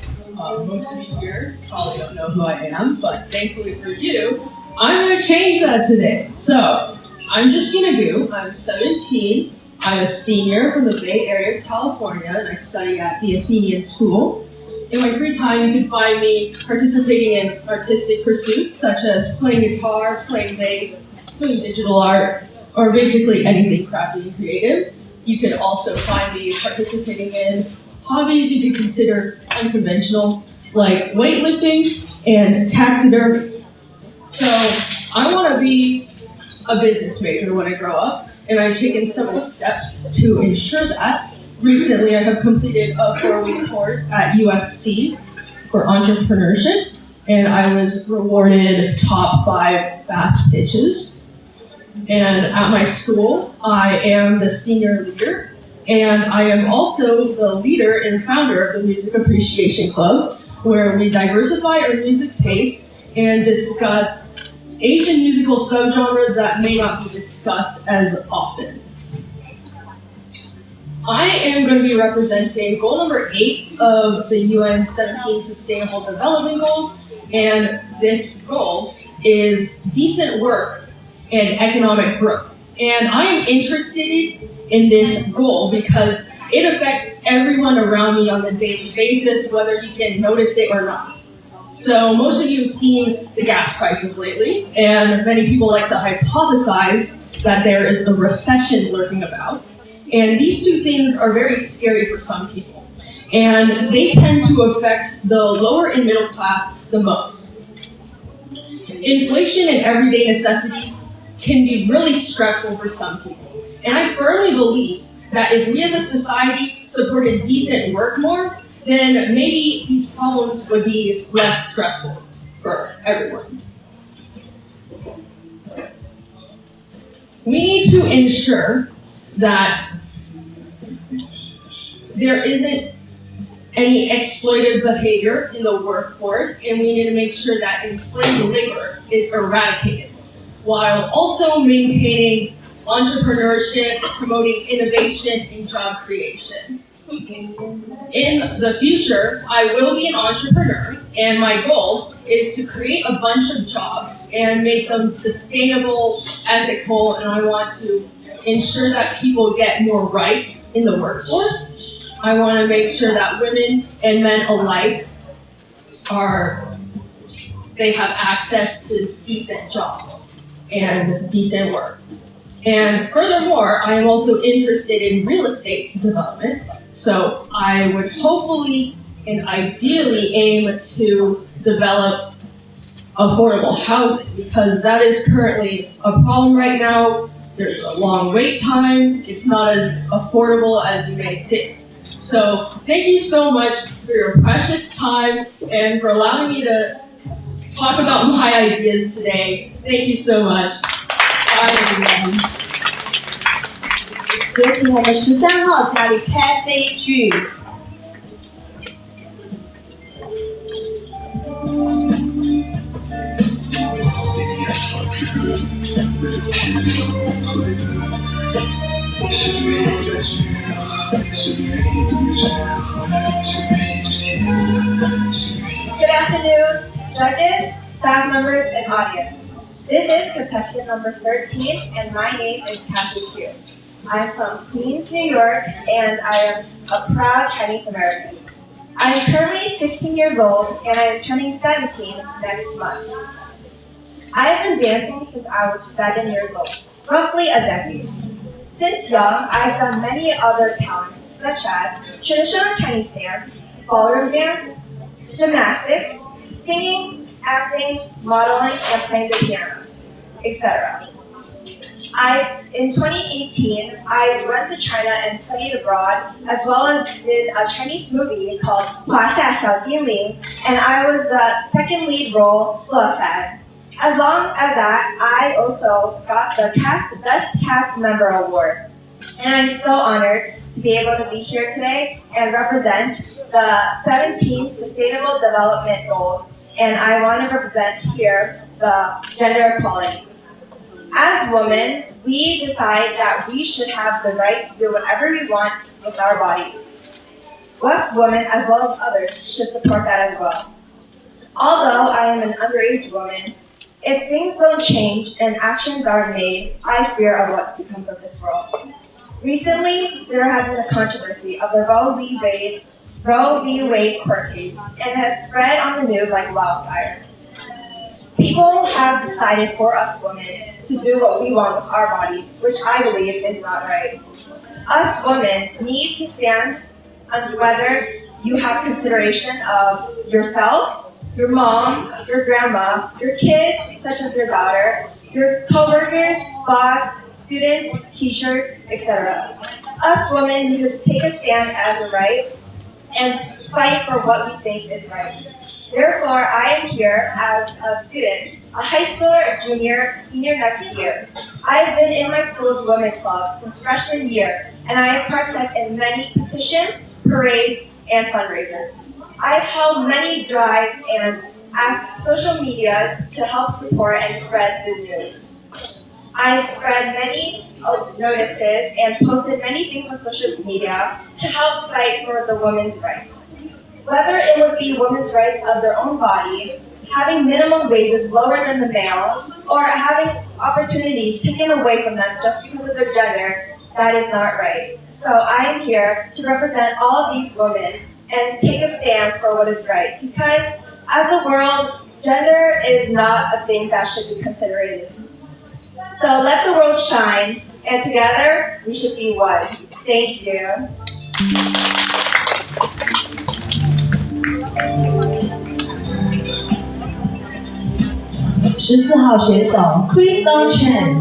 Most of you here probably don't know who I am, but thankfully for you, I'm going to change that today. So, I'm Justina Gu. I'm 17. I'm a senior from the Bay Area of California, and I study at the Athenian School. In my free time, you can find me participating in artistic pursuits such as playing guitar, playing bass, doing digital art, or basically anything crafty and creative. You can also find me participating in hobbies you could consider unconventional, like weightlifting and taxidermy. So I want to be a business major when I grow up, and I've taken several steps to ensure that. Recently, I have completed a 4-week course at USC for entrepreneurship, and I was rewarded top 5 fast pitches. And at my school, I am the senior leader, and I am also the leader and founder of the Music Appreciation Club, where we diversify our music tastes and discuss Asian musical subgenres that may not be discussed as often. I am going to be representing goal number 8 of the UN 17 Sustainable Development Goals, and this goal is decent work and economic growth. And I am interested in this goal because it affects everyone around me on a daily basis, whether you can notice it or not. So most of you have seen the gas prices lately, and many people like to hypothesize that there is a recession lurking about. And these two things are very scary for some people. And they tend to affect the lower and middle class the most. Inflation and everyday necessities can be really stressful for some people. And I firmly believe that if we as a society supported decent work more, then maybe these problems would be less stressful for everyone. We need to ensure that there isn't any exploitive behavior in the workforce, and we need to make sure that enslaved labor is eradicated, while also maintaining entrepreneurship, promoting innovation and job creation. In the future, I will be an entrepreneur, and my goal is to create a bunch of jobs and make them sustainable, ethical, and I want to ensure that people get more rights in the workforce. I want to make sure that women and men alike they have access to decent jobs and decent work. And furthermore, I am also interested in real estate development. So I would hopefully and ideally aim to develop affordable housing, because that is currently a problem right now. There's a long wait time. It's not as affordable as you may think. So thank you so much for your precious time and for allowing me to talk about my ideas today. Thank you so much. Bye everyone. 有请我们13号家里开飞剧。Good afternoon, judges, staff members, and audience. This is contestant number 13, and my name is Kathy Q. I'm from Queens, New York, and I am a proud Chinese American. I am currently 16 years old, and I am turning 17 next month. I have been dancing since I was 7 years old, roughly a decade. Since young, I have done many other talents, such as traditional Chinese dance, ballroom dance, gymnastics, singing, acting, modeling, and playing the piano, etc. In 2018, I went to China and studied abroad, as well as did a Chinese movie called 华夏小精灵, and I was the second lead role, Le Fan. As long as that, I also got the Best Cast Member Award. And I'm so honored to be able to be here today and represent the 17 Sustainable Development Goals, and I want to represent here the gender equality. As women, we decide that we should have the right to do whatever we want with our body. Us women, as well as others, should support that as well. Although I am an underage woman, if things don't change and actions aren't made, I fear of what becomes of this world. Recently, there has been a controversy of the Roe v. Wade court case, and it has spread on the news like wildfire. People have decided for us women to do what we want with our bodies, which I believe is not right. Us women need to stand on whether you have consideration of yourself, your mom, your grandma, your kids, such as your daughter, your co-workers, boss, students, teachers, etc. Us women need to take a stand as a right and fight for what we think is right. Therefore, I am here as a student, a high schooler, a junior, senior next year. I have been in my school's women club since freshman year, and I have partaken in many petitions, parades, and fundraisers. I have held many drives and asked social medias to help support and spread the news. I have spread many notices and posted many things on social media to help fight for the women's rights. Whether it would be women's rights of their own body, having minimum wages lower than the male, or having opportunities taken away from them just because of their gender, that is not right. So I am here to represent all of these women and take a stand for what is right. Because as a world, gender is not a thing that should be considered. So let the world shine, and together we should be one. Thank you. 14号选手 Crystal Chen。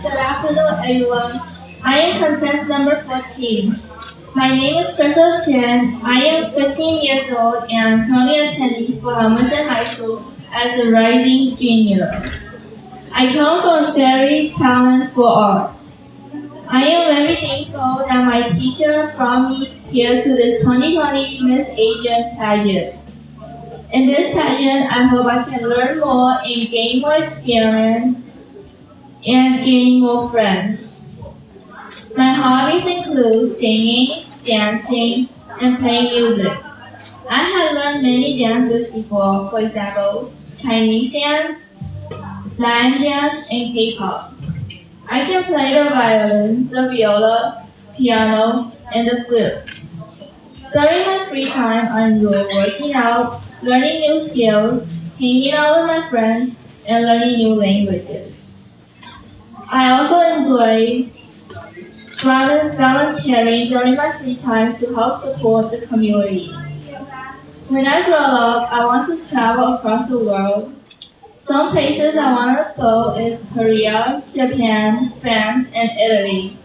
Good afternoon, everyone. I am contestant number 14. My name is Crystal Chen. I am 15 years old and I'm currently attending Formosan High School as a rising junior. I come from very talented arts. I am very thankful that my teacher brought me here to this 2020 Miss Asian pageant. In this pageant, I hope I can learn more and gain more experience and gain more friends. My hobbies include singing, dancing, and playing music. I have learned many dances before, for example, Chinese dance, line dance, and K-pop. I can play the violin, the viola, piano, and the flute. During my free time, I enjoy working out, learning new skills, hanging out with my friends, and learning new languages. I also enjoy volunteering during my free time to help support the community. When I grow up, I want to travel across the world. Some places I want to go is Korea, Japan, France, and Italy.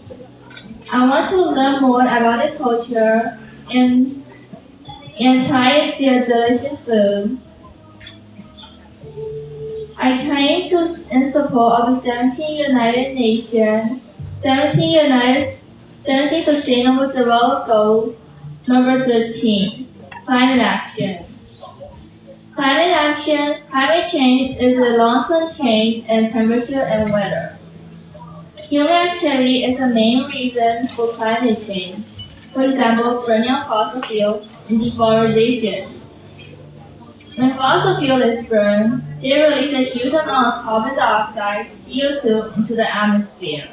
I want to learn more about the culture and try their delicious food. I came to in support of the 17 United Nations, 17 Sustainable Development Goals, number 13, climate action. Climate change is a long-term change in temperature and weather. Human activity is the main reason for climate change. For example, burning of fossil fuel and deforestation. When fossil fuel is burned, they release a huge amount of carbon dioxide, CO2, into the atmosphere.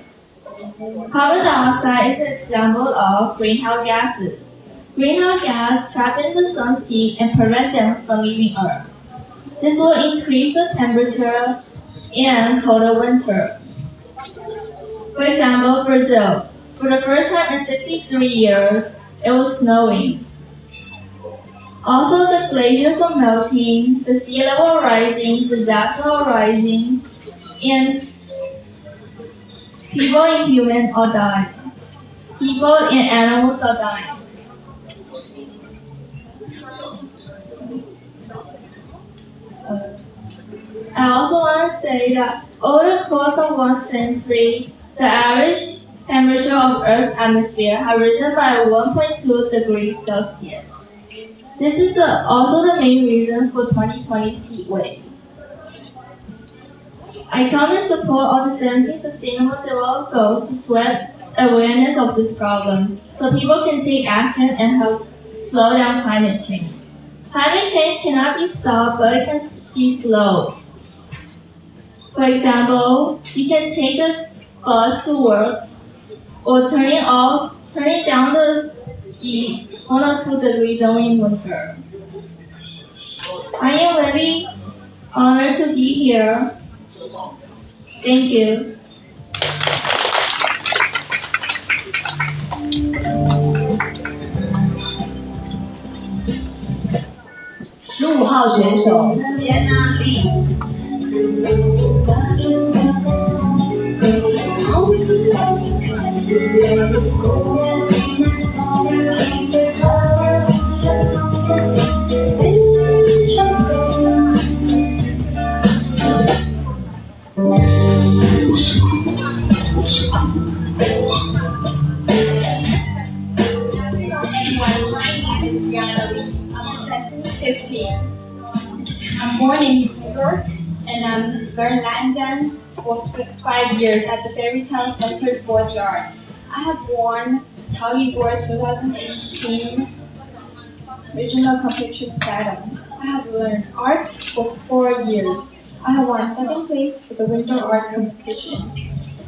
Carbon dioxide is an example of greenhouse gases. Greenhouse gas trap in the sun's heat and prevent them from leaving Earth. This will increase the temperature and colder winter. For example, Brazil. For the first time in 63 years, it was snowing. Also, the glaciers are melting, the sea level rising, disasters are rising, and people and humans are dying. People and animals are dying. I also want to say that over the course of 1 century, the average temperature of Earth's atmosphere has risen by 1.2 degrees Celsius. This is also the main reason for 2020 heat waves. I come in support of the 17 Sustainable Development Goals to spread awareness of this problem, so people can take action and help slow down climate change. Climate change cannot be stopped, but it can be slowed. For example, you can take the bus to work, or turning down the heat 1 or 2 degrees during winter. I am very honored to be here. Thank you. 15号选手别拿力。I'm born in New York and I learned Latin dance for 5 years at the Fairy Tale Center for the Art. I have won Tally Award 2018 Regional Competition Platinum. I have learned art for 4 years. I have won 2nd place for the Winter Art Competition.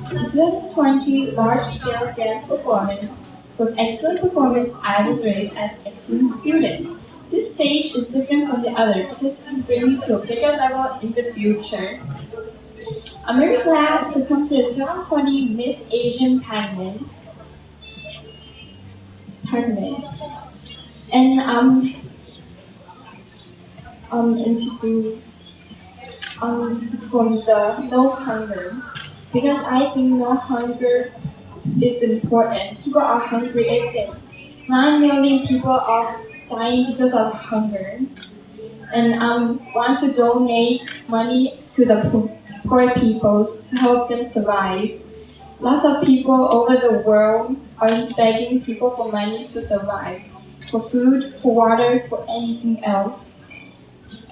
In 2020 large-scale dance performance, with excellent performance, I was raised as excellent student. This stage is different from the other because it is bringing me to a bigger level in the future. I'm very glad to come to the 2020 Miss Asian Pageant. And introduced from the no hunger, because I think no hunger is important. People are hungry every day. 9 million people are dying because of hunger, and I want to donate money to the poor people to help them survive. Lots of people over the world are begging people for money to survive, for food, for water, for anything else.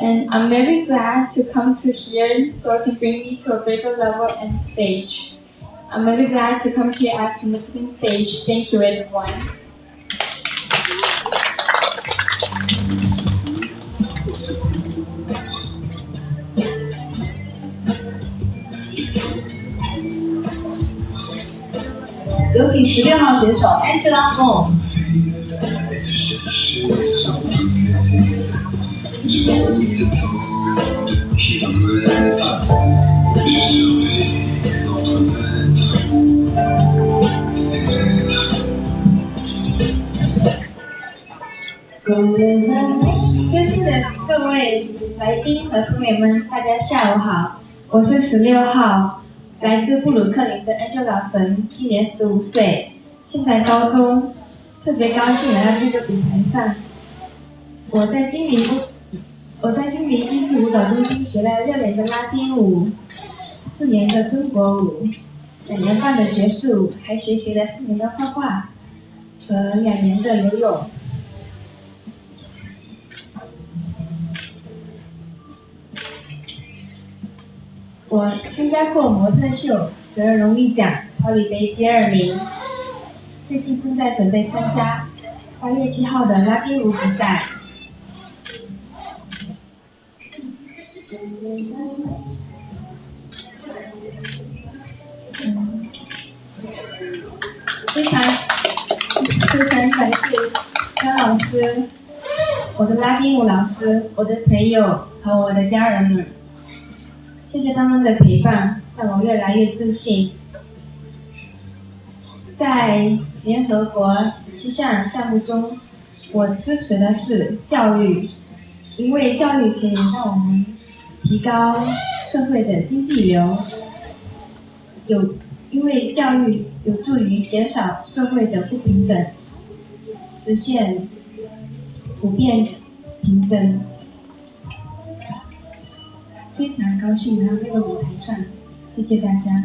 And I'm very glad to come to here so it can bring me to a bigger level and stage. I'm very glad to come here at a significant stage. Thank you, everyone. 有请16号选手 Angela Hong。尊敬的各位来宾和朋友们，大家下午好，我是16号，来自布鲁克林的 Angela 冯，今年15岁，现在高中，特别高兴来到这个舞台上。我在金陵艺术舞蹈中心学了6年的拉丁舞，4年的中国舞，2年半的爵士舞，还学习了4年的画画和2年的游泳。我参加过模特秀，得了荣誉奖，桃李杯第2名。最近正在准备参加8月7号的拉丁舞比赛。非常感谢张老师、我的拉丁舞老师、我的朋友和我的家人们。谢谢他们的陪伴，让我越来越自信。在联合国17项项目中，我支持的是教育，因为教育可以让我们提高社会的经济流，因为教育有助于减少社会的不平等，实现普遍平等。非常高兴来到这个舞台上，谢谢大家。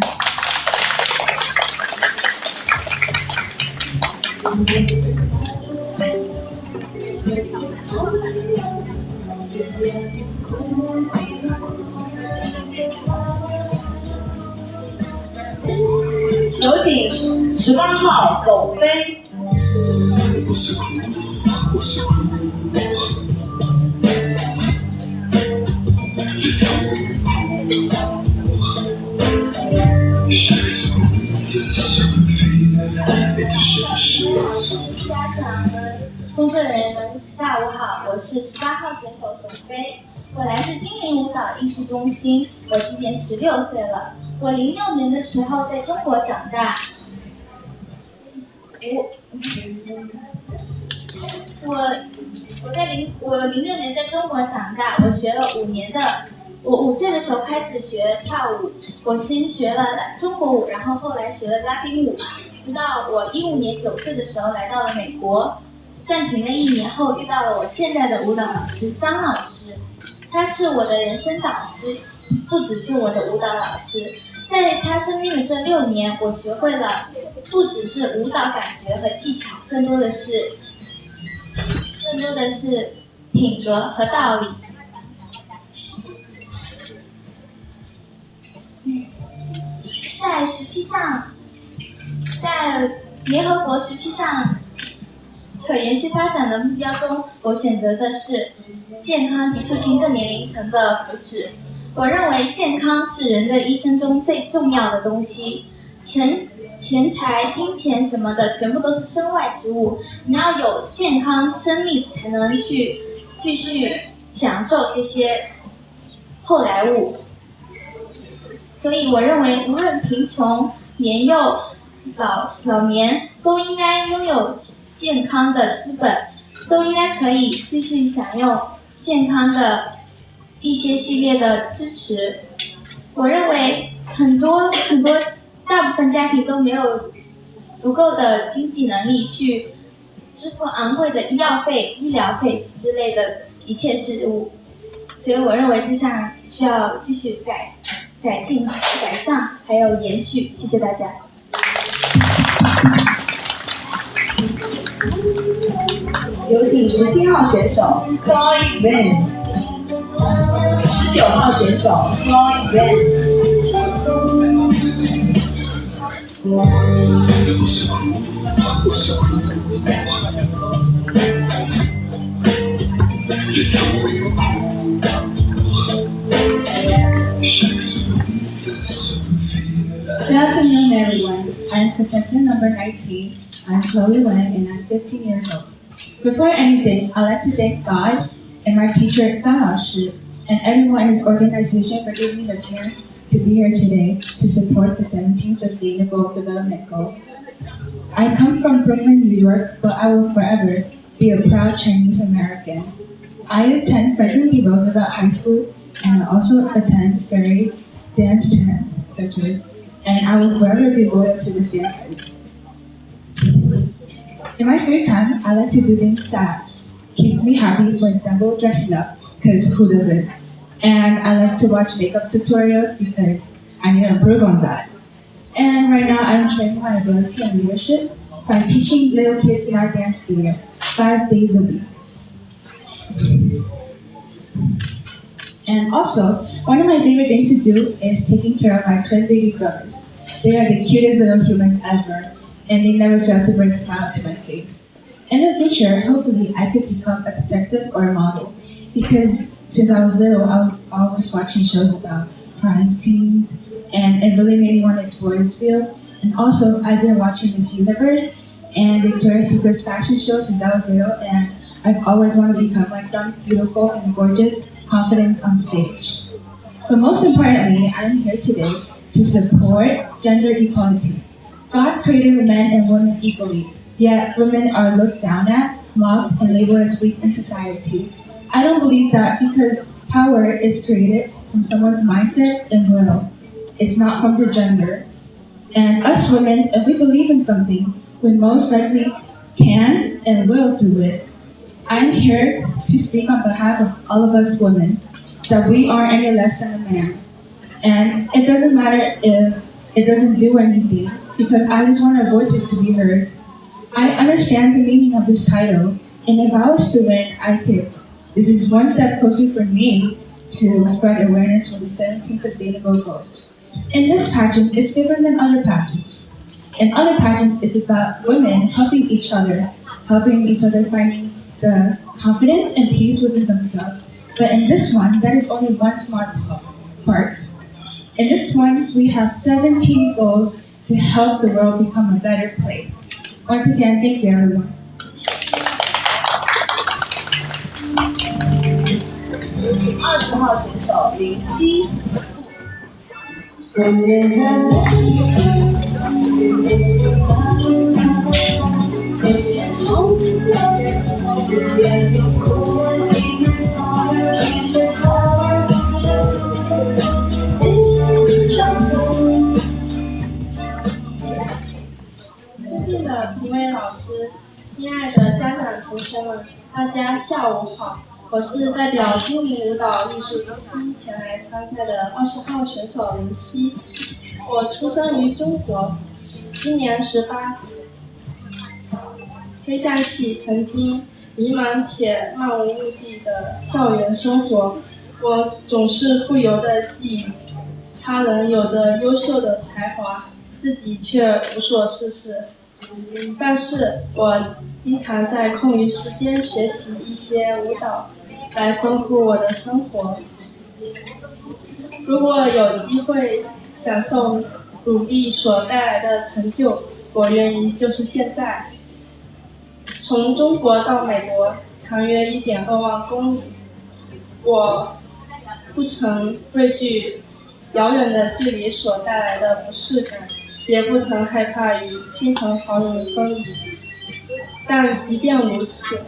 有请18号狗飞。家长们、工作人员们，下午好，我是18号选手董飞，我来自金陵舞蹈艺术中心，我今年16岁了。我06年的时候在中国长大，我06年在中国长大，我学了5年的。我5岁的时候开始学跳舞，我先学了中国舞，然后后来学了拉丁舞，直到我15年9岁的时候来到了美国，暂停了1年后遇到了我现在的舞蹈老师张老师，他是我的人生导师，不只是我的舞蹈老师。在他身边的这6年，我学会了不只是舞蹈感觉和技巧，更多的是品格和道理。在联合国17项可延续发展的目标中，我选择的是健康及促进各年龄层的福祉。我认为健康是人的一生中最重要的东西，钱财、金钱什么的全部都是身外之物，你要有健康生命才能去继续享受这些后来物。所以我认为无论贫穷、年幼、老年都应该拥有健康的资本，都应该可以继续享用健康的一些系列的支持。我认为很多大部分家庭都没有足够的经济能力去支付昂贵的医药费、医疗费之类的一切事物，所以我认为这项需要继续改进、改善，还有延续。谢谢大家。有请17号选手 Chloe Van，19号选手 Chloe Van。Good afternoon, everyone. I'm contestant number 19. I'm Chloe Wen, and I'm 15 years old. Before anything, I'd like to thank God and my teacher, Zhang Laoshi, and everyone in this organization for giving me the chance to be here today to support the 17 Sustainable Development Goals. I come from Brooklyn, New York, but I will forever be a proud Chinese American. I attend Franklin D. Roosevelt High School, and I also attend Ferry Dance Center, and I will forever be loyal to this dance group. In my free time, I like to do things that keeps me happy, for example, dressing up, because who doesn't? And I like to watch makeup tutorials because I need to improve on that. And right now, I'm training my ability and leadership by teaching little kids in our dance studio 5 days a week. And also, one of my favorite things to do is taking care of my twin baby brothers. They are the cutest little humans ever, and they never fail to bring a smile to my face. In the future, hopefully, I could become a detective or a model, because since I was little, I was always watching shows about crime scenes, and it really made me want to explore this field. And also, I've been watching Miss Universe and Victoria's Secret's fashion shows since I was little, and I've always wanted to become like them, beautiful and gorgeous, confident on stage. But most importantly, I'm here today to support gender equality. God created men and women equally, yet women are looked down at, mocked, and labeled as weak in society. I don't believe that because power is created from someone's mindset and will. It's not from the gender. And us women, if we believe in something, we most likely can and will do it. I'm here to speak on behalf of all of us women, that we aren't any less than a man. And it doesn't matter if it doesn't do anything, because I just want our voices to be heard. I understand the meaning of this title, and if I was to win, I could. This is one step closer for me to spread awareness for the 17 Sustainable Goals. In this pageant, it's different than other pageants. In other pageants, it's about women helping each other finding the confidence and peace within themselves. But in this one, that is only one smart part. In this one, we have 17 goals to help the world become a better place. Once again, thank you, everyone. 有请20号选手林夕。尊敬的评委老师，亲爱的家长同学们，大家下午好。我是代表精灵舞蹈艺术中心前来参赛的20号选手林夕。我出生于中国，今年18。回想起曾经迷茫且漫无目的的校园生活，我总是不由得觊觎他人有着优秀的才华，自己却无所事事。但是我经常在空余时间学习一些舞蹈，来丰富我的生活。如果有机会享受努力所带来的成就，我愿意就是现在。从中国到美国，长约1.2万公里，我不曾畏惧遥远的距离所带来的不适感，也不曾害怕与亲朋好友分离。但即便如此，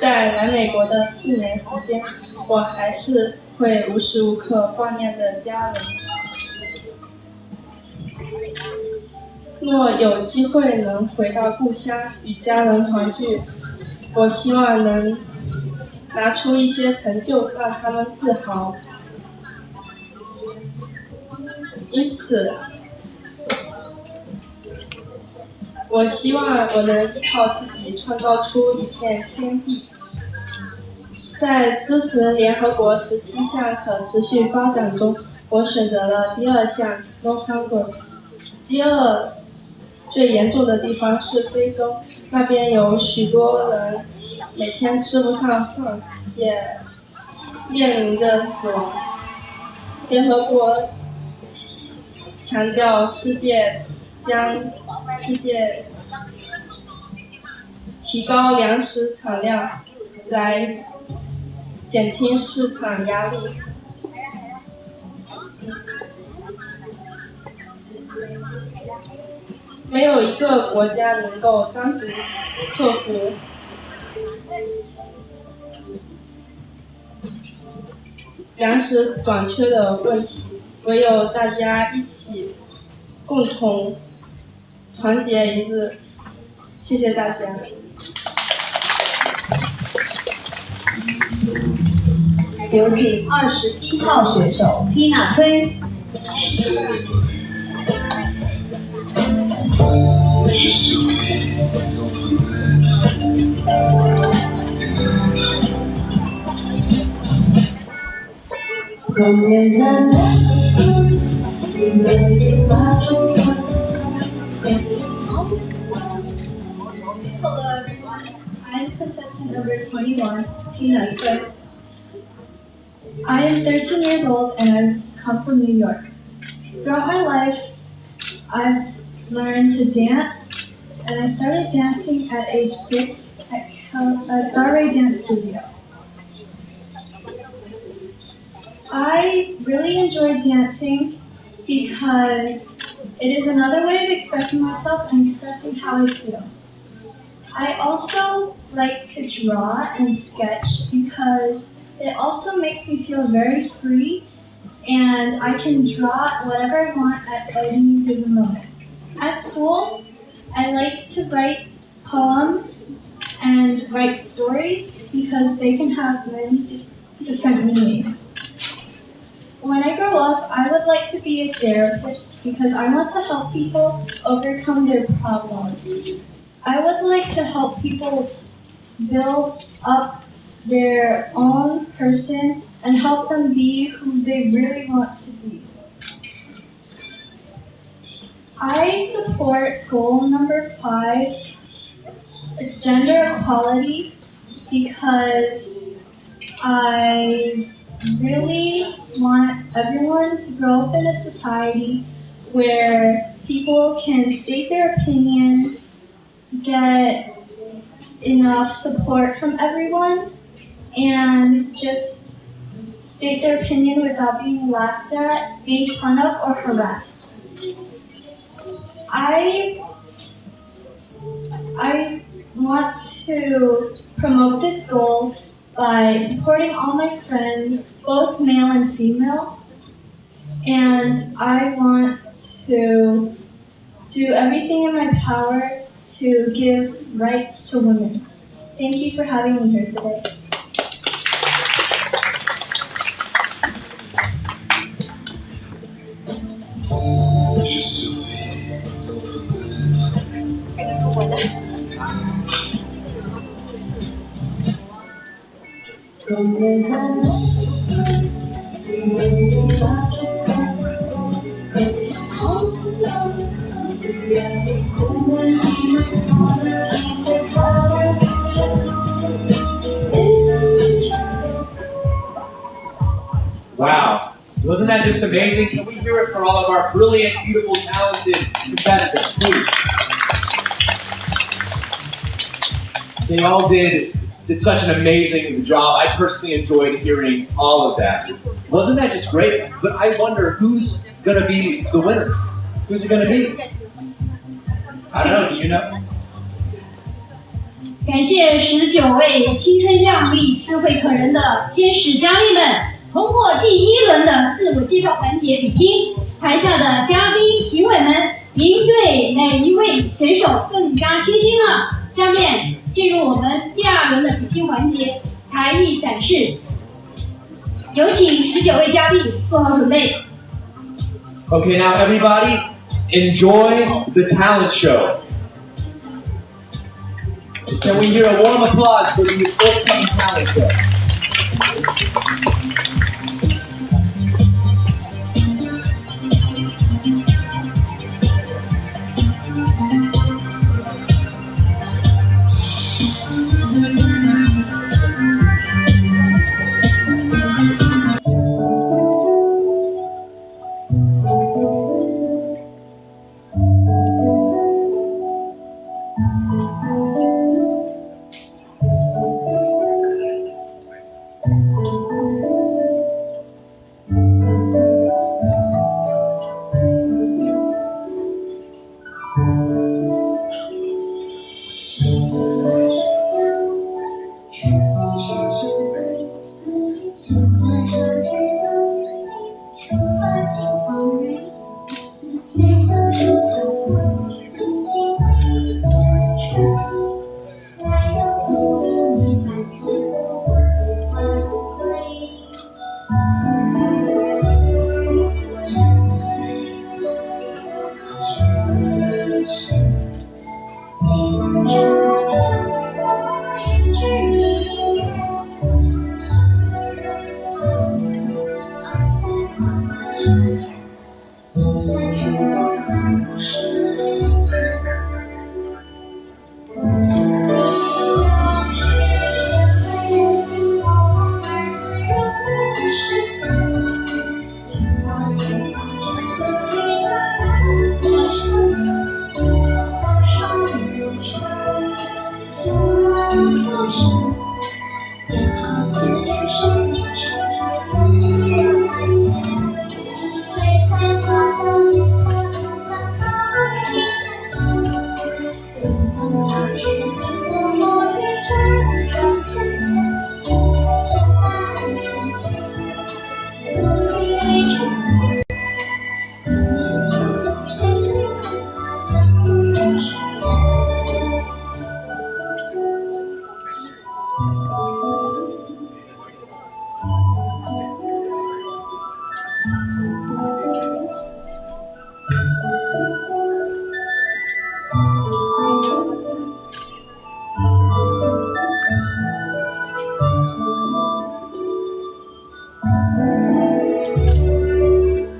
在来美国的4年时间，我还是会无时无刻挂念着家人。若有机会能回到故乡与家人团聚，我希望能拿出一些成就让他们自豪。因此，我希望我能依靠自己创造出一片天地。在支持联合国17项可持续发展中，我选择了第2项 No Hunger。饥饿最严重的地方是非洲，那边有许多人每天吃不上饭，也面临着死亡。联合国强调将世界提高粮食产量，来减轻市场压力。没有一个国家能够单独克服粮食短缺的问题，唯有大家一起共同团结一致。谢谢大家。有请21号选手 Tina 崔。Comme les années, les pages sont Hello everyone, I'm contestant number 21, Tina Tsui. I am 13 years old and I come from New York. Throughout my life, I've learned to dance, and I started dancing at age 6 at Starray Dance Studio. I really enjoy dancing because it is another way of expressing myself and expressing how I feel. I also like to draw and sketch because it also makes me feel very free, and I can draw whatever I want at any given moment. At school, I like to write poems and write stories because they can have many different meanings. When I grow up, I would like to be a therapist because I want to help people overcome their problems. I would like to help people build up their own person and help them be who they really want to be. I support goal number 5, gender equality, because I really want everyone to grow up in a society where people can state their opinion, get enough support from everyone, and just state their opinion without being laughed at, made fun of, or harassed. I want to promote this goal by supporting all my friends, both male and female, and I want to do everything in my power to give rights to women. Thank you for having me here today. Comme les années, les pages sont comme il y a des combats qui me semblent qui me traversent Wow, wasn't that just amazing? Can we hear it for all of our brilliant, beautiful, talented contestants, please? They all did such an amazing job. I personally enjoyed hearing all of that. Wasn't that just great? But I wonder who's gonna be the winner? Who's it gonna be? I don't know, do you know? 感谢19位青春靓丽、智慧可人的天使佳丽们，通过第1轮的自我介绍环节比拼，台下的嘉宾评委们，您对哪一位选手更加倾心呢？下面进入我们第2轮的比拼环节，才艺展示。有请19位嘉宾做好准备。Okay, now everybody, enjoy the talent show. Can we hear a warm applause for the forthcoming talent show? 光蕊，带走树小风，心里渐吹。来又不明你白色晚归。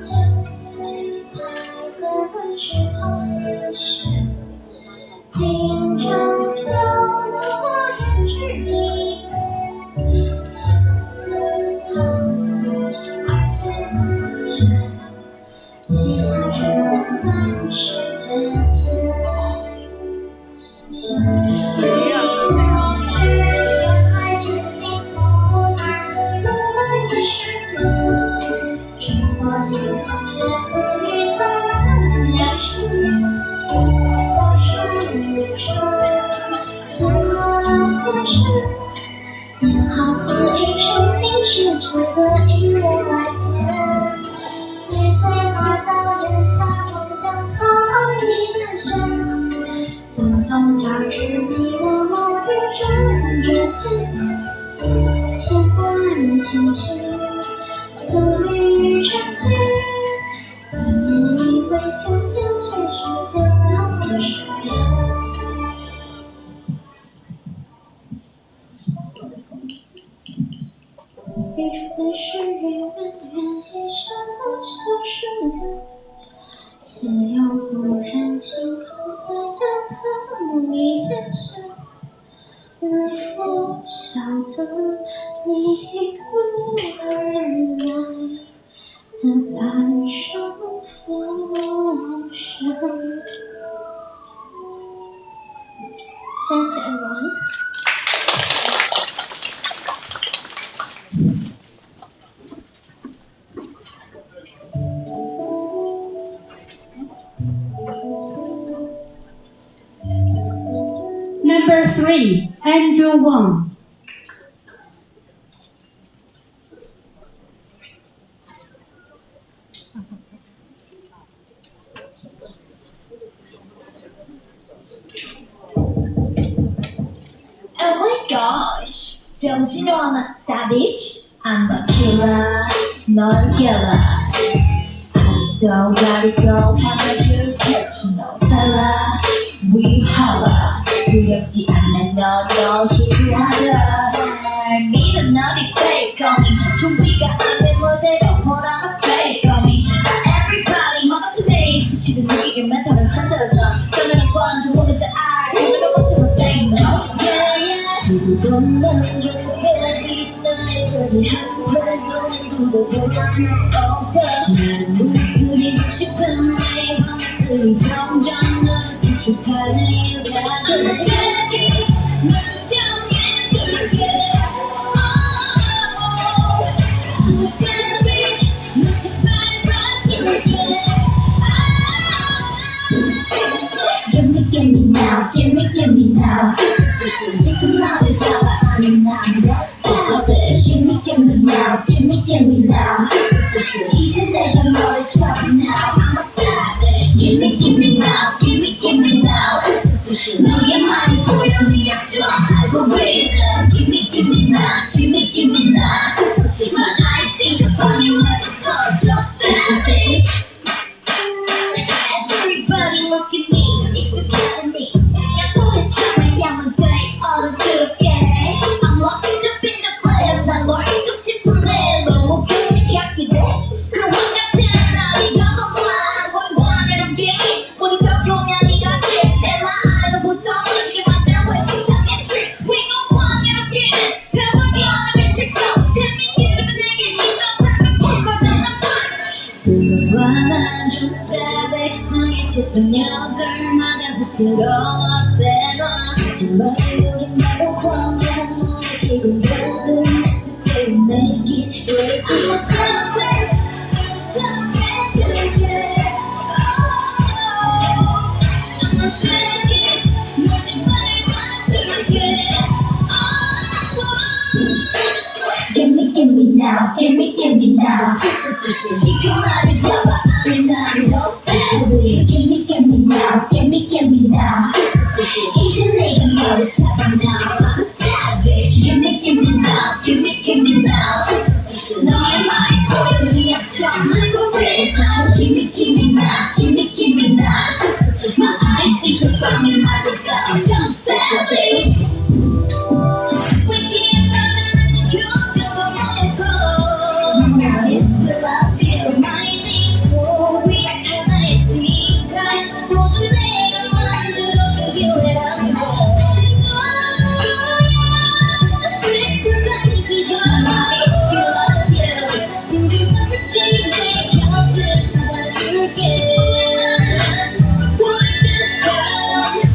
秋岁才的枝头细雪，今朝飘落一枝一叶。情人草色二塞黄雪，四下春江满是雪天。Thanks everyone. Number 3, Andrew Wang. Oh my gosh! Don't you know I'm a savage? I'm a killer, not a killer. 아직도 가리고 하나도 catch no fella. We holla. 두렵지 않는 너도 희주하다. 믿음 너도 fake. Call me 준비가 안 된 무대로 put on a fake. Call me everybody 먹어서 me. 수치도 느끼게 멘탈을 흔들어. 떠나는 관중 모든 자 알. 오늘은 못하면 say no. 두고 난 요새 이 나의 별이 한 번도 돌아볼 수 없어. 나는 물들이고 싶은 내 맘들이 점점 너를 부족하리라. Give me now, give me now. 지금 나를 잡아 아니 난 렸어. Give me now, give me now. 이제 내가 너를 너와 좀 savage 너의 채성력을마다 흡수로워대놔 정말 여긴 바로 광야 너의 시공간은 Let's take make it We're I'm a savage I'm a savage I'm a savage 모든 말 마술게 Give me now, give me now. 지금 나를 잡아, 나를 너 savage. Give me now, give me now. 이제 내가 너를 잡아 now. I'm a savage. Give me now, give me now. 너의 말이 보여 네 앞처럼 말고 red now. Give me now, give me now. My eyes see the bomb in my regard. I'm just savage. It's where I feel my needs for we 하나의 시간 모두 내가 만들어준 기회라는 걸 I love you 우리 다시 내 곁을 찾아줄게 One good time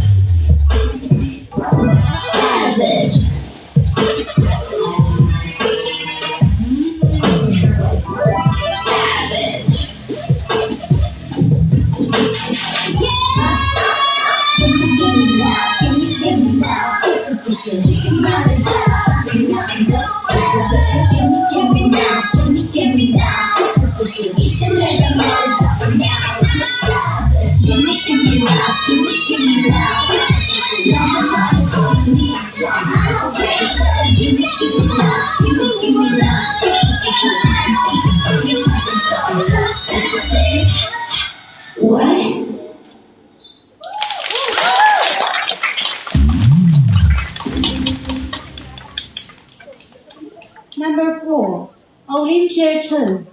Savage 지금 나를 잡아 그냥 너 savage Give me now 이제 내가 너를 잡아 now I'm a savage Give me now 너만 말을 보여 네 앞처럼 I'm a savage Give me now You like a dog just savage What? Number 4, Olivia Chen.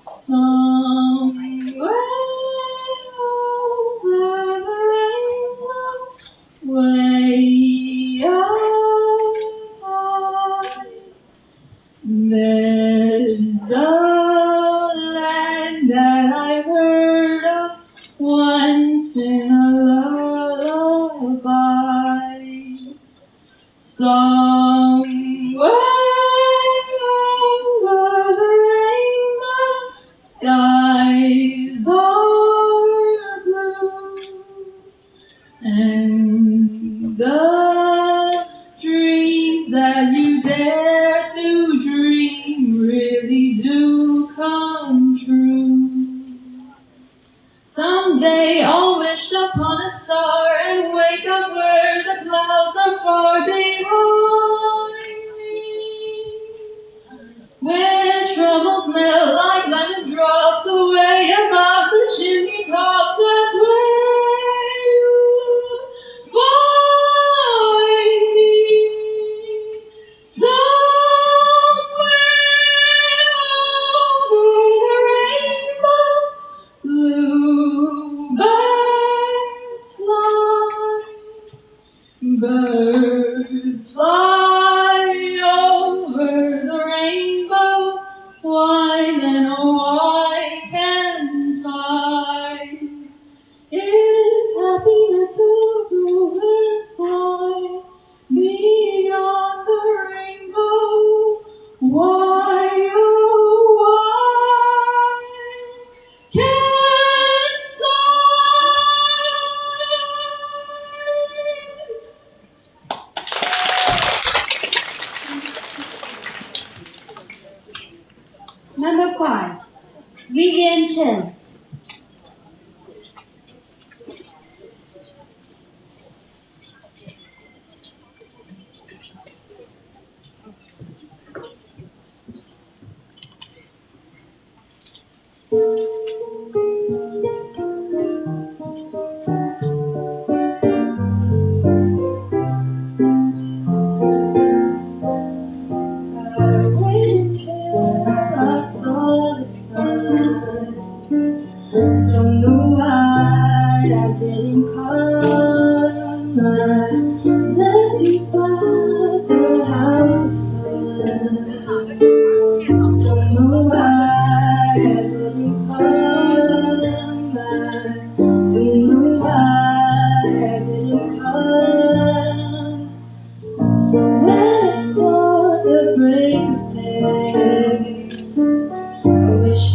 Somewhere over the rainbow, way up high, there's a land that I've heard of once in a lullaby. Somewhere over the rainbow, skies are blue, and the dreams that you dare to dream really do come true. Someday I'll wish upon a star and wake up where the clouds are far behind me, where troubles melt like lemon drops away above the chimney tops. That's where you find me. Somewhere over the rainbow, bluebirds fly. Birds fly over the rainbow, why then oh why can't I? If happiness will bluebirds fly beyond the rainbow, why oh why can't I? Number 5, Vivian Chen. I waited till I saw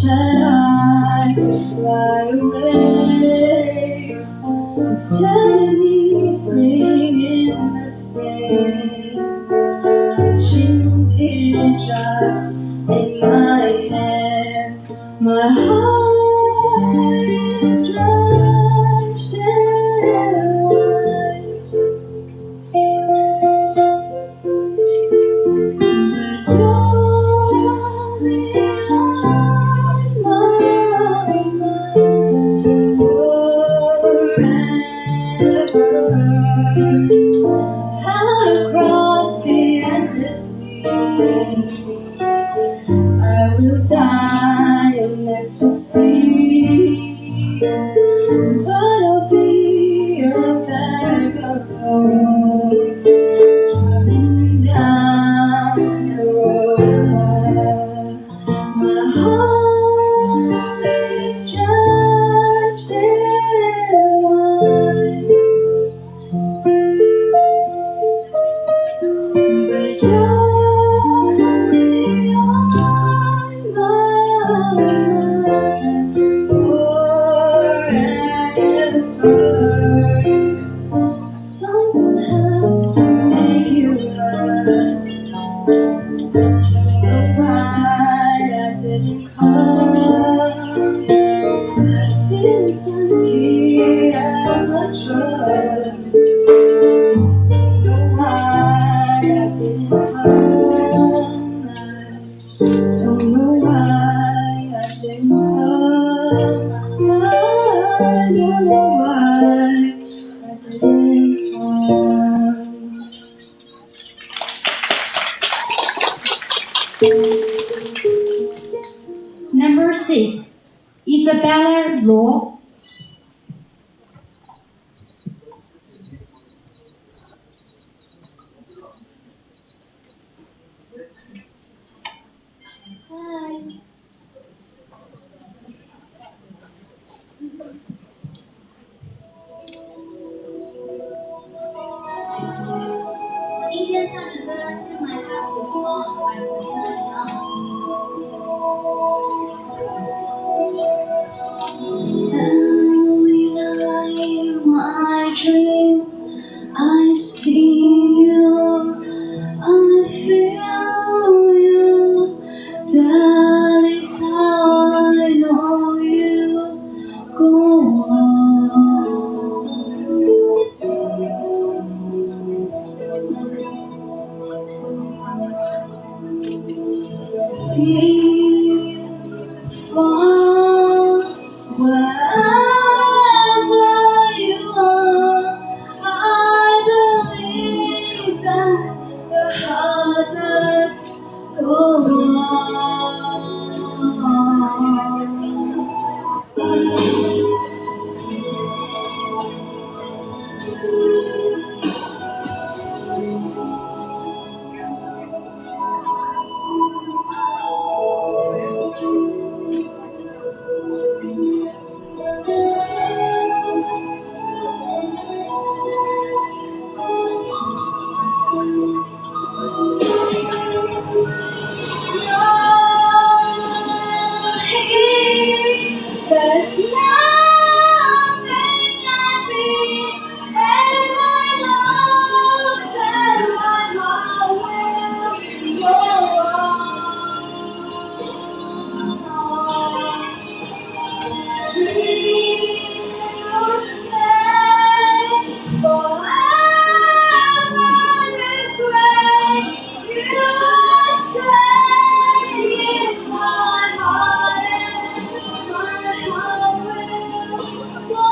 that I could fly away instead of living in the sand, catching teardrops in my hand. My heart is drenched in wine, but you're behind my mind forever. Out across the endless sea, I will die in ecstasy, but I'll be a bag of bones driving down the road. My heart is drenched in wine, but you're beyond my mind forever. Something has to make you run. Don't know why I didn't come. I feel as empty as a drug. Don't know why I didn't come. I don't know why I didn't come. I don't know why I didn't come. Number 6, Isabella Law. Hi. 我今天唱的歌是 My Heart Will Go On by Selena Dion. In my dream, I see you, I feel you. That is how I know you. Go on. Far wherever you are, I believe that the hardest go There's nothing I feel, and I know that my heart will go on. Please stay forever this way. You stay in my heart, and my heart will go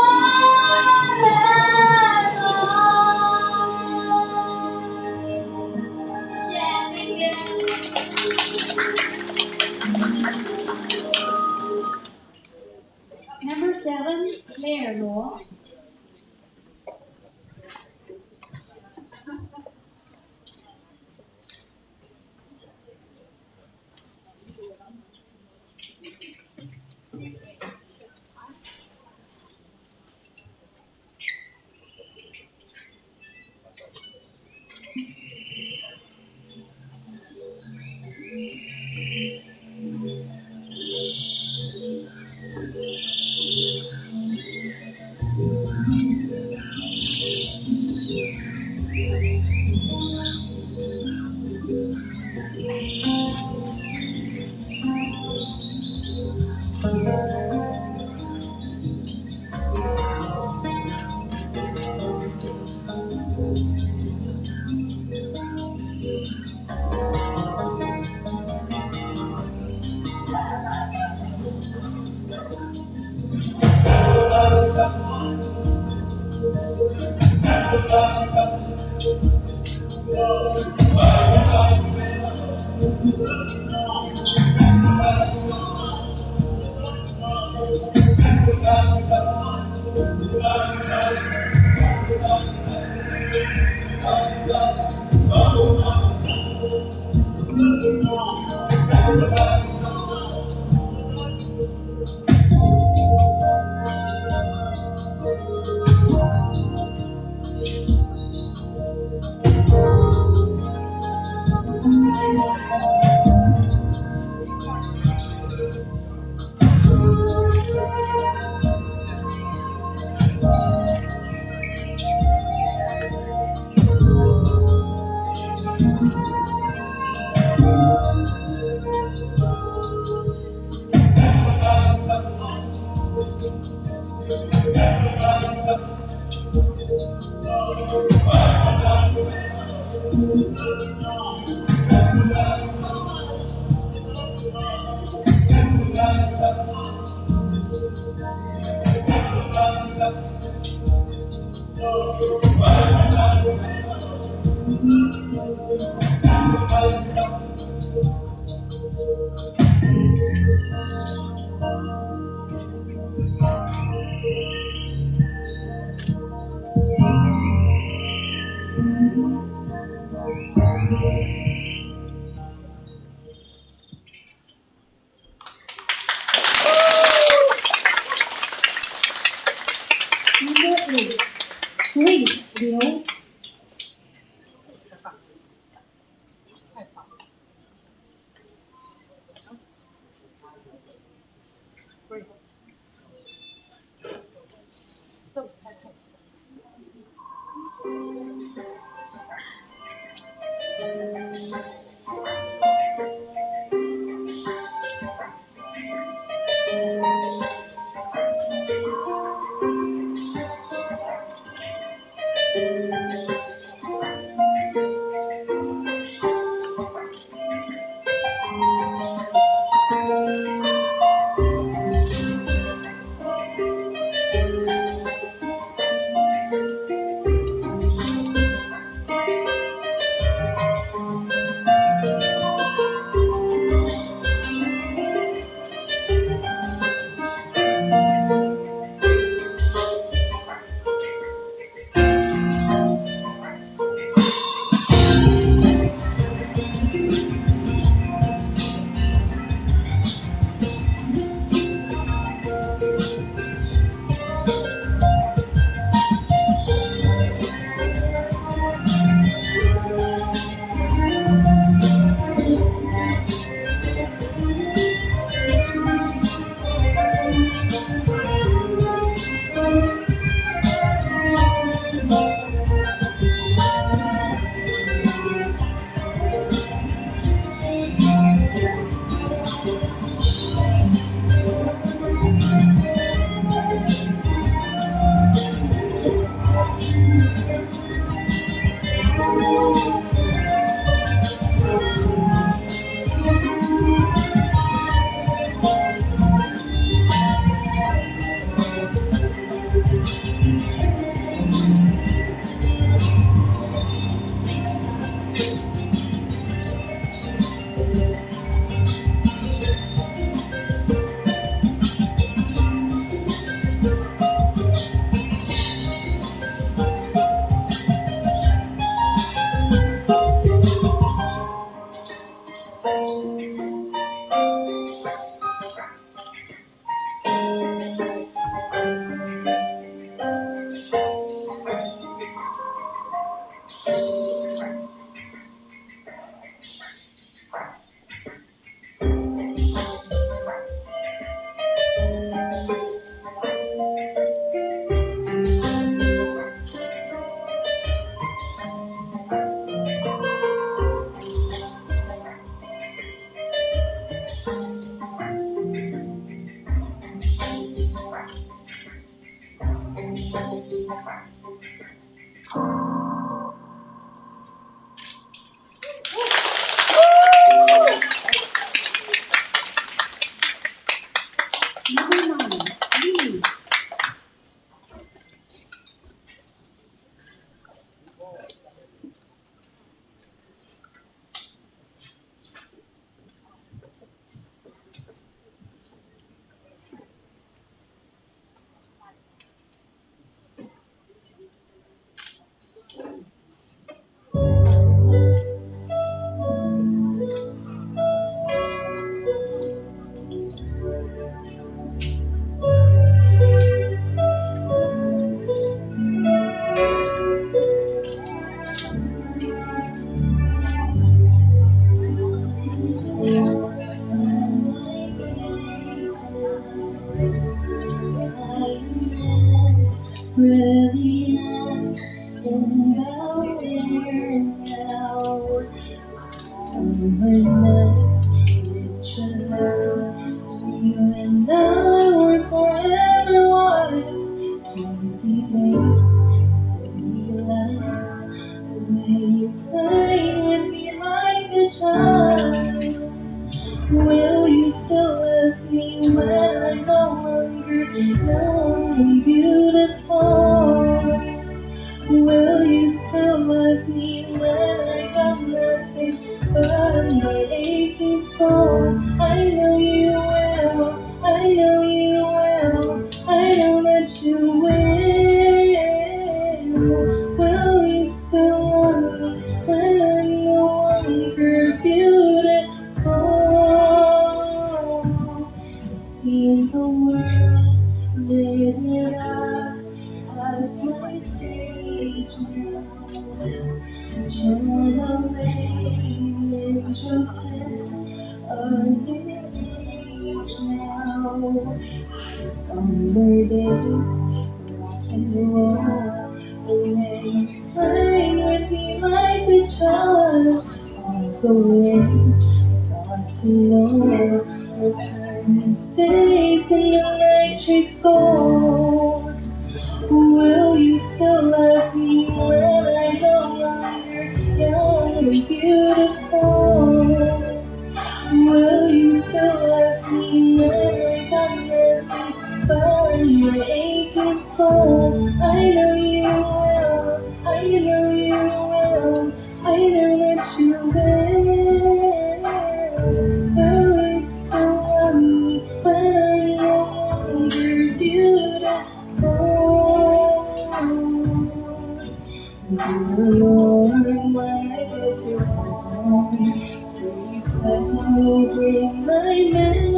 on and on. Number 7, Claire Law. 刘。Brilliant and out there now. Summer nights, picture you and I were forever one. Easy days, city lights, the way you played with me like a child. Will you still love me when I'm no longer young and beautiful? Will you still love me when I got nothing but my aching soul? I know you will, I know you will, I know that you will. Will you still love me when I'm no longer beautiful? Seeing the world lit it up as my stage Channeling angels in a new age now. Summer days, rock and roll, and then you playing with me like a child. All the ways I got to know your permanent face in the nitric soul. Will you still love me when I'm no longer young and beautiful? Will you still love me when I got nothing but my aching soul? I know you will, I know you will, I know that you will. Will you still love me when I'm no longer beautiful? Dear Lord, when I get to home, please let me bring my man.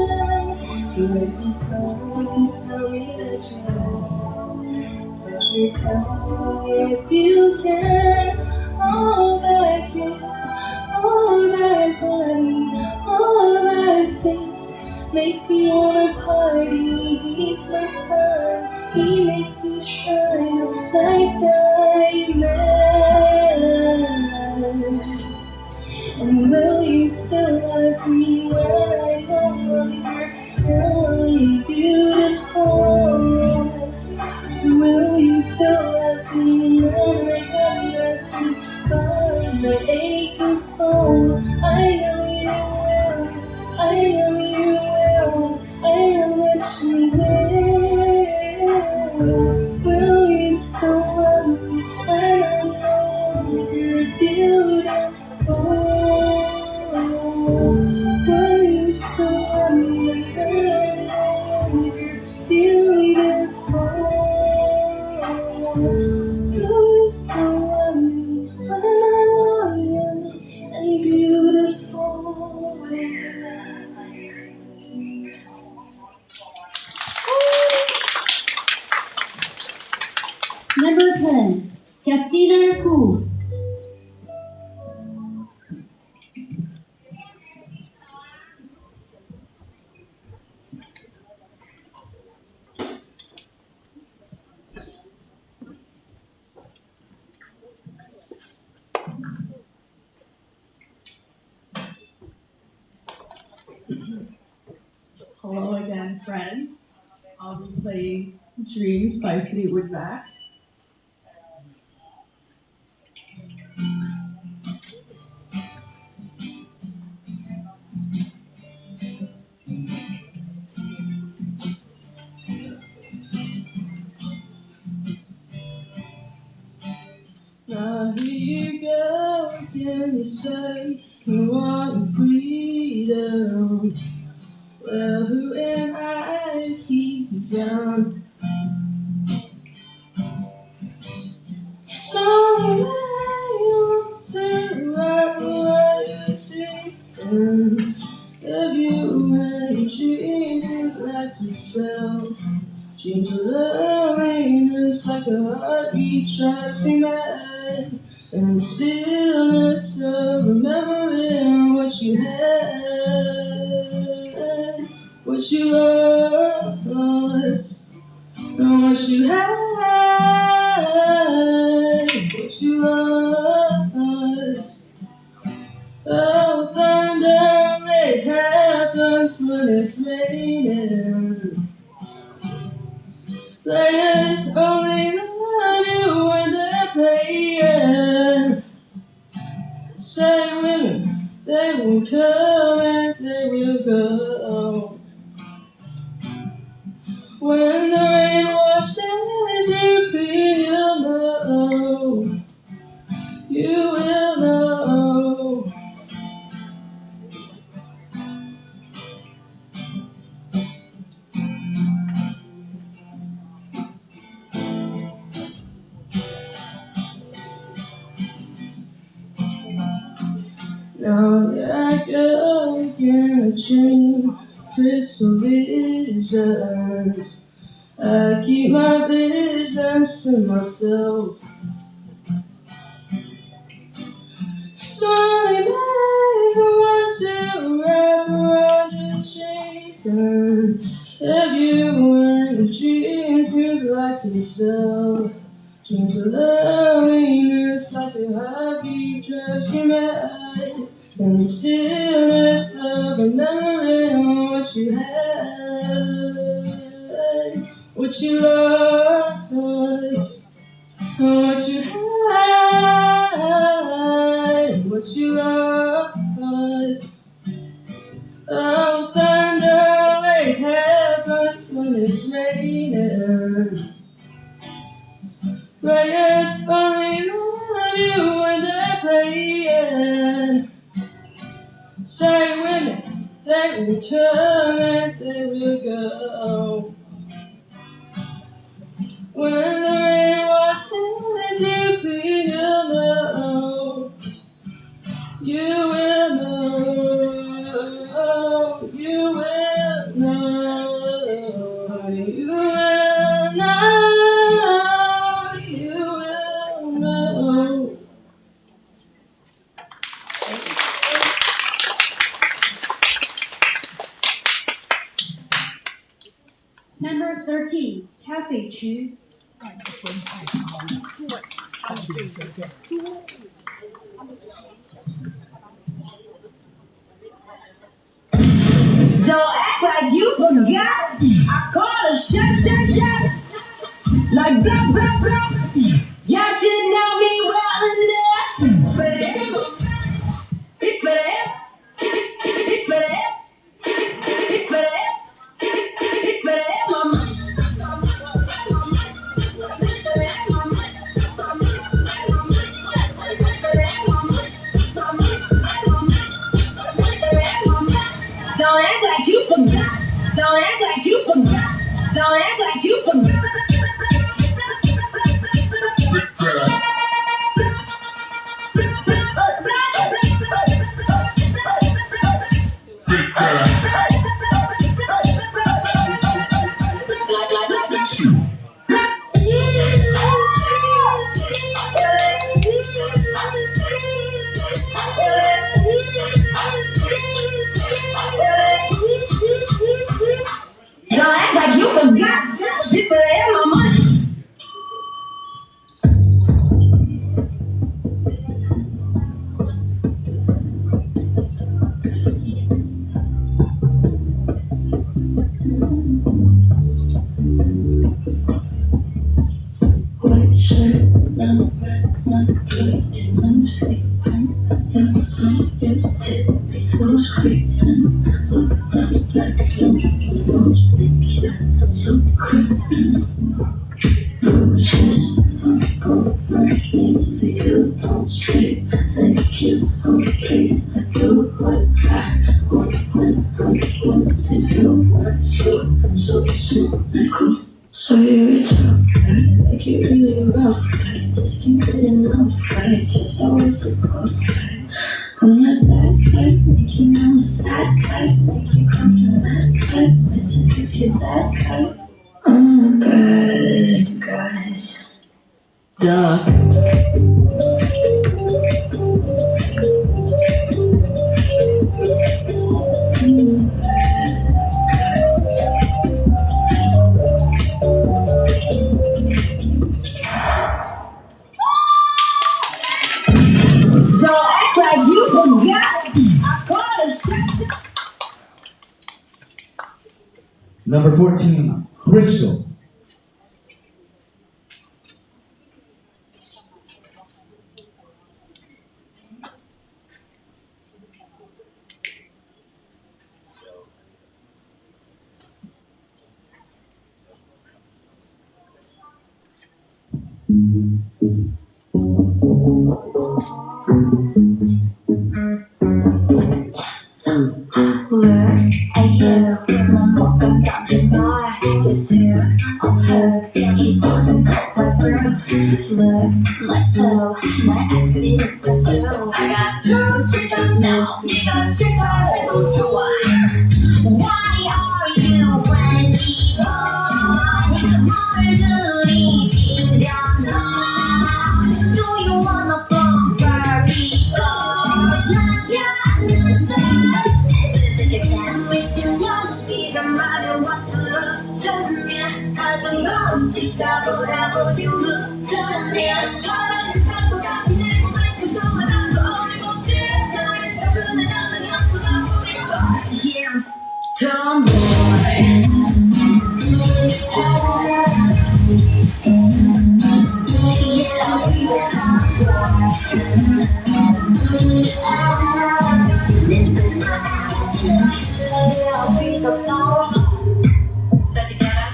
When he comes, tell me that you know. Father, tell me if you can. All that kiss, all that body, all that face makes me wanna party. He's my sun, he makes me shine like diamonds. And will you still love me when I'm no longer young and beautiful? Will you still love me when I got nothing but my aching soul? I know you will, I know you will, I know that you will. Will you still love me when I'm no longer beautiful? Will you still love me when I'm no longer beautiful? Will you still love me when I'm young and beautiful? Number 10, Justina Gu. Hello again, friends. I'll be playing Dreams by Fleetwood Mac. Now here you go again, you say you want freedom. Well, who am I to keep you down? It's only when you want to write what you dreams and the view and dreams is like to sell. Dreams of loneliness like a heartbeat tries to mad, and the stillness of remembering what you had, what you lost, and what you had, what you lost. Oh, thunder, it happens when it's raining. Players only love you when they're playing. Say women, they will come and they will go. When the rain washes you clean, you'll know. You will know. Now here I go again, a dream, crystal visions. I keep my visions to myself. only made for us to wrap around your chaser. If you were the dreams you'd like to sell, dreams of loneliness like a heartbeat drives you mad, and the stillness of remembering what you had, what you lost, what you had, what you lost. Oh, thunder like happens when it's raining. Players only love you when they're playing. Say women, they will come and they will go. When the rain washes you clean, you'll know. You will know. You will know. You will know. You will know. Number 13, 咖啡区。Don't act like you forgot. I call a shot. Like blah, blah, blah. Y'all should know me well enough. But don't act like you forgot. Don't act like you forgot. Don't act like you forgot. Don't act like you forgot. People have my money. White shirt, now red, my cage, I'm sleeping. Your tip is so creeping. Look like a most so creeping. Roses, gold, my knees for you, don't sleep. Thank you, okay, I do what I want when to do. So cool. So you're tough, like you really rough, right? Just can't get enough, right? Just always a puff, right? I'm that bad type, make you know a sad type, make you come from that type, listen, cause you're that type. I'm a bad guy. Duh. Don't act like you forgot. I call a shot. Number 14, Crystal. Look at you, mà một cảm cảm hiện tại. The two of her keep on my breath. Look, my toe, my accident tattoo. I got two kids up now, 네가 싫다 해도 좋아. Why are you ready, boy? 널 들이키려나? Do you wanna bump Barbie girl? 맞은 멋지다 보라고 you look stunning 사랑을 찾고 다시 내 몸에서 좋아하고 어리고 너의 사근에 나는 향수가 뿌리고 Yeah, tomboy Yeah, I'll be the tomboy This is my attitude Yeah, I'll be the tomboy Say together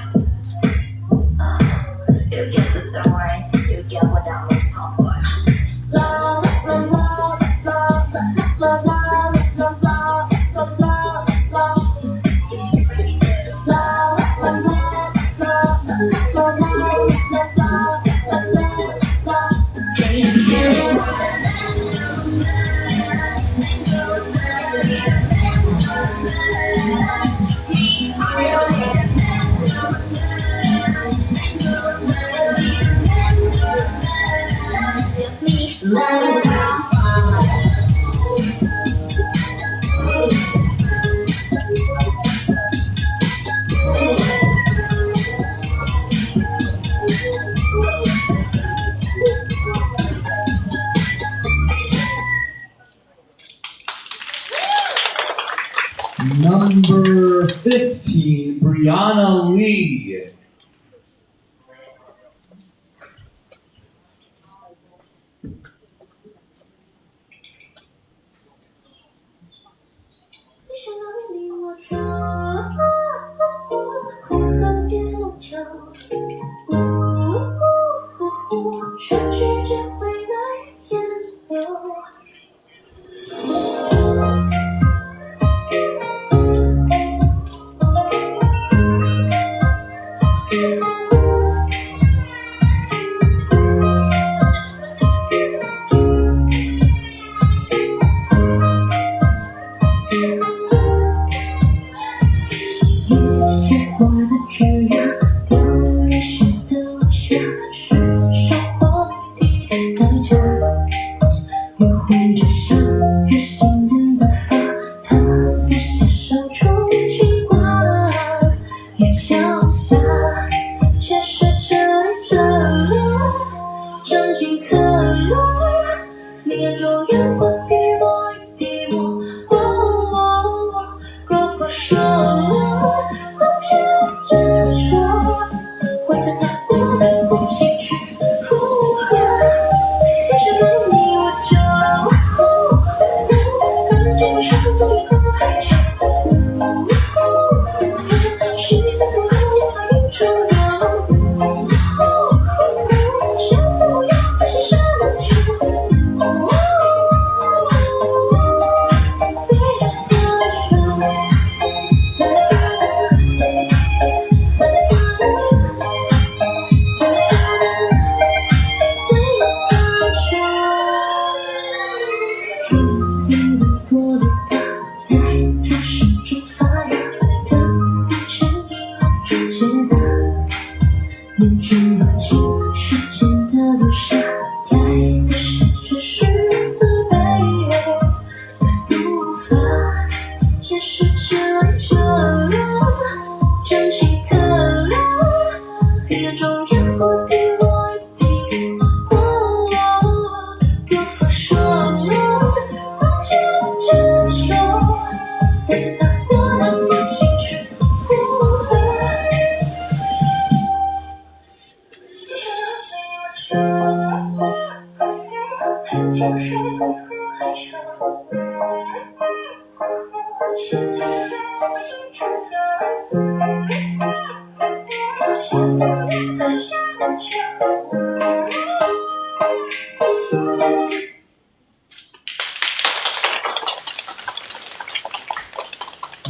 You get the song right You get what I'm a tomboy La la la la la la la la la la la la Number 15, Brianna Lee.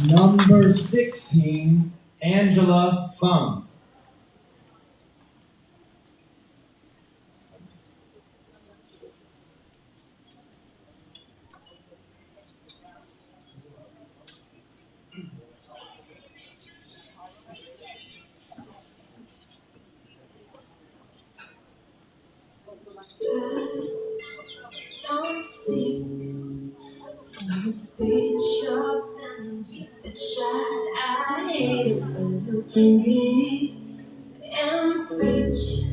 Number 16, Angela Fung. Don't speak, don't speak your memory. It's sad, I hate it when you leave. and preach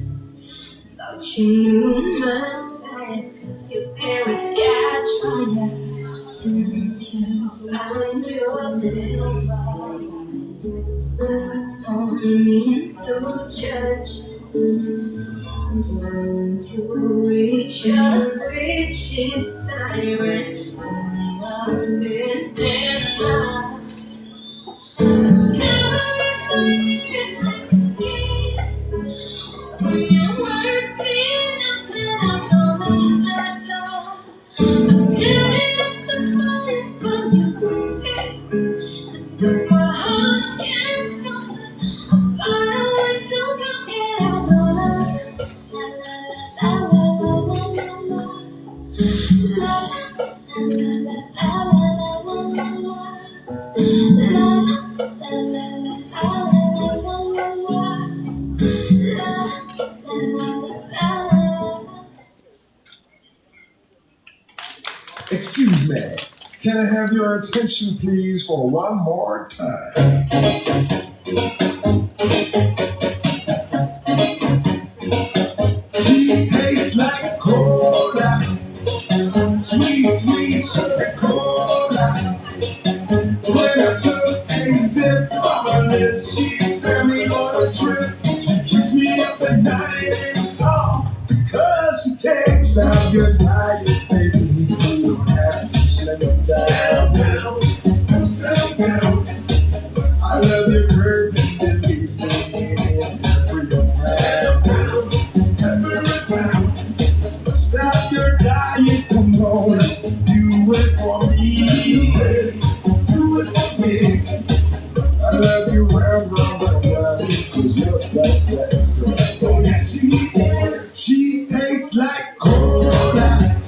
about your new Messiah, 'cause you're very scared trying to find yourself. God's on me to judge. When you reach your speech siren, love is enough. When your words feel nothing, I'm gonna let go. I'm tearing up the falling when you speak. The super heart can't stop it. I find a way to go get out of love. La la la la la la la la Excuse me, can I have your attention please for one more time? She tastes like cola, sweet, sweet sugar cola. When I took a sip from her lips, she sent me on a trip. She keeps me up at night in a song because she takes out your diet, baby. You don't have to slim down, down. I love your curves and the beats, baby. For your pound. Stop your diet, come on, do it for me. Do it for me. I love you well, cause you're so sexy. Oh, yeah, she is. She tastes like cola,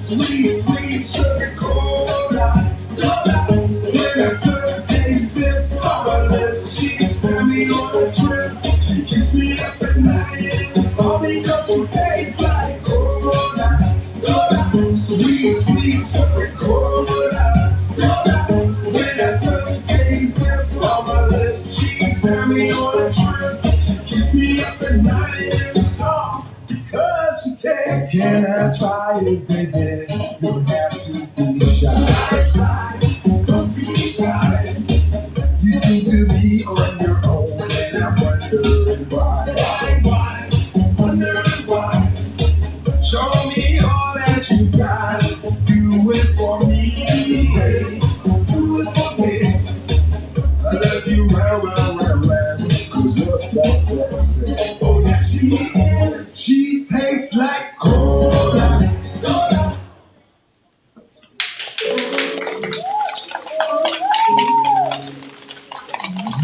sweet, sweet sugar cola. When I took a sip from her lips, she sent me on a trip. She keeps me up at night. It's all because she tastes like cola, sweet, sweet sugar cola. When I took a sip from her lips, she sent me on a trip. She keeps me up at night in the song because she cares. Can I try it, baby? You don't have to be shy. Don't be shy. You seem to be on your own, and I'm wondering why. Wondering why. Show me all that you got. Do it for me. Do it for me. I love you well, cause you're so sexy. Oh, yeah, she is. She tastes like cola.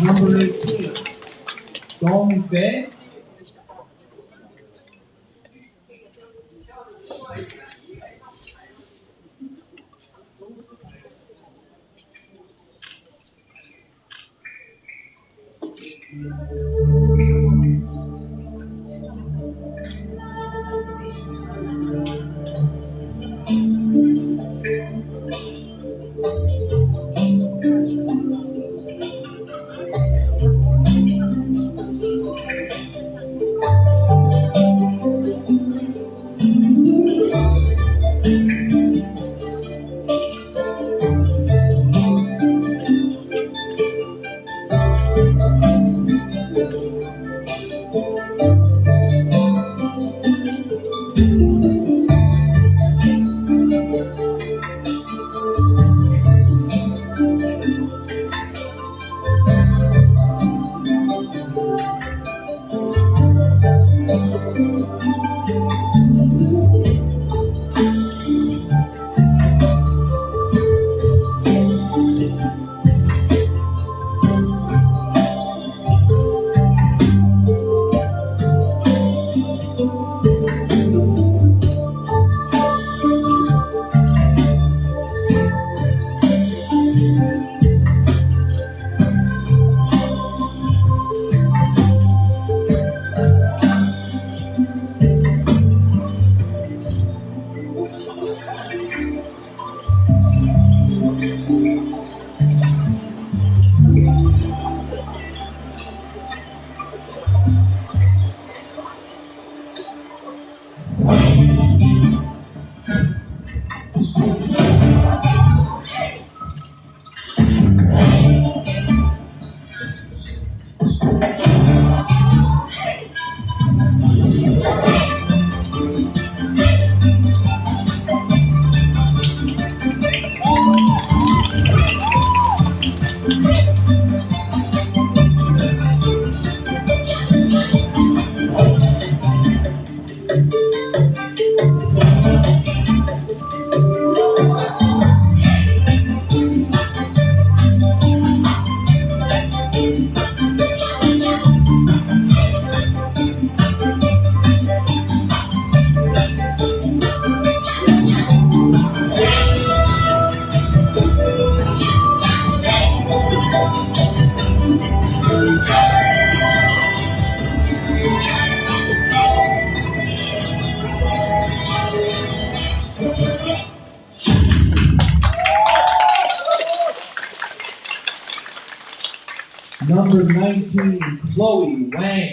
Number 18, Dong Fei. 2017, Chloe Wang.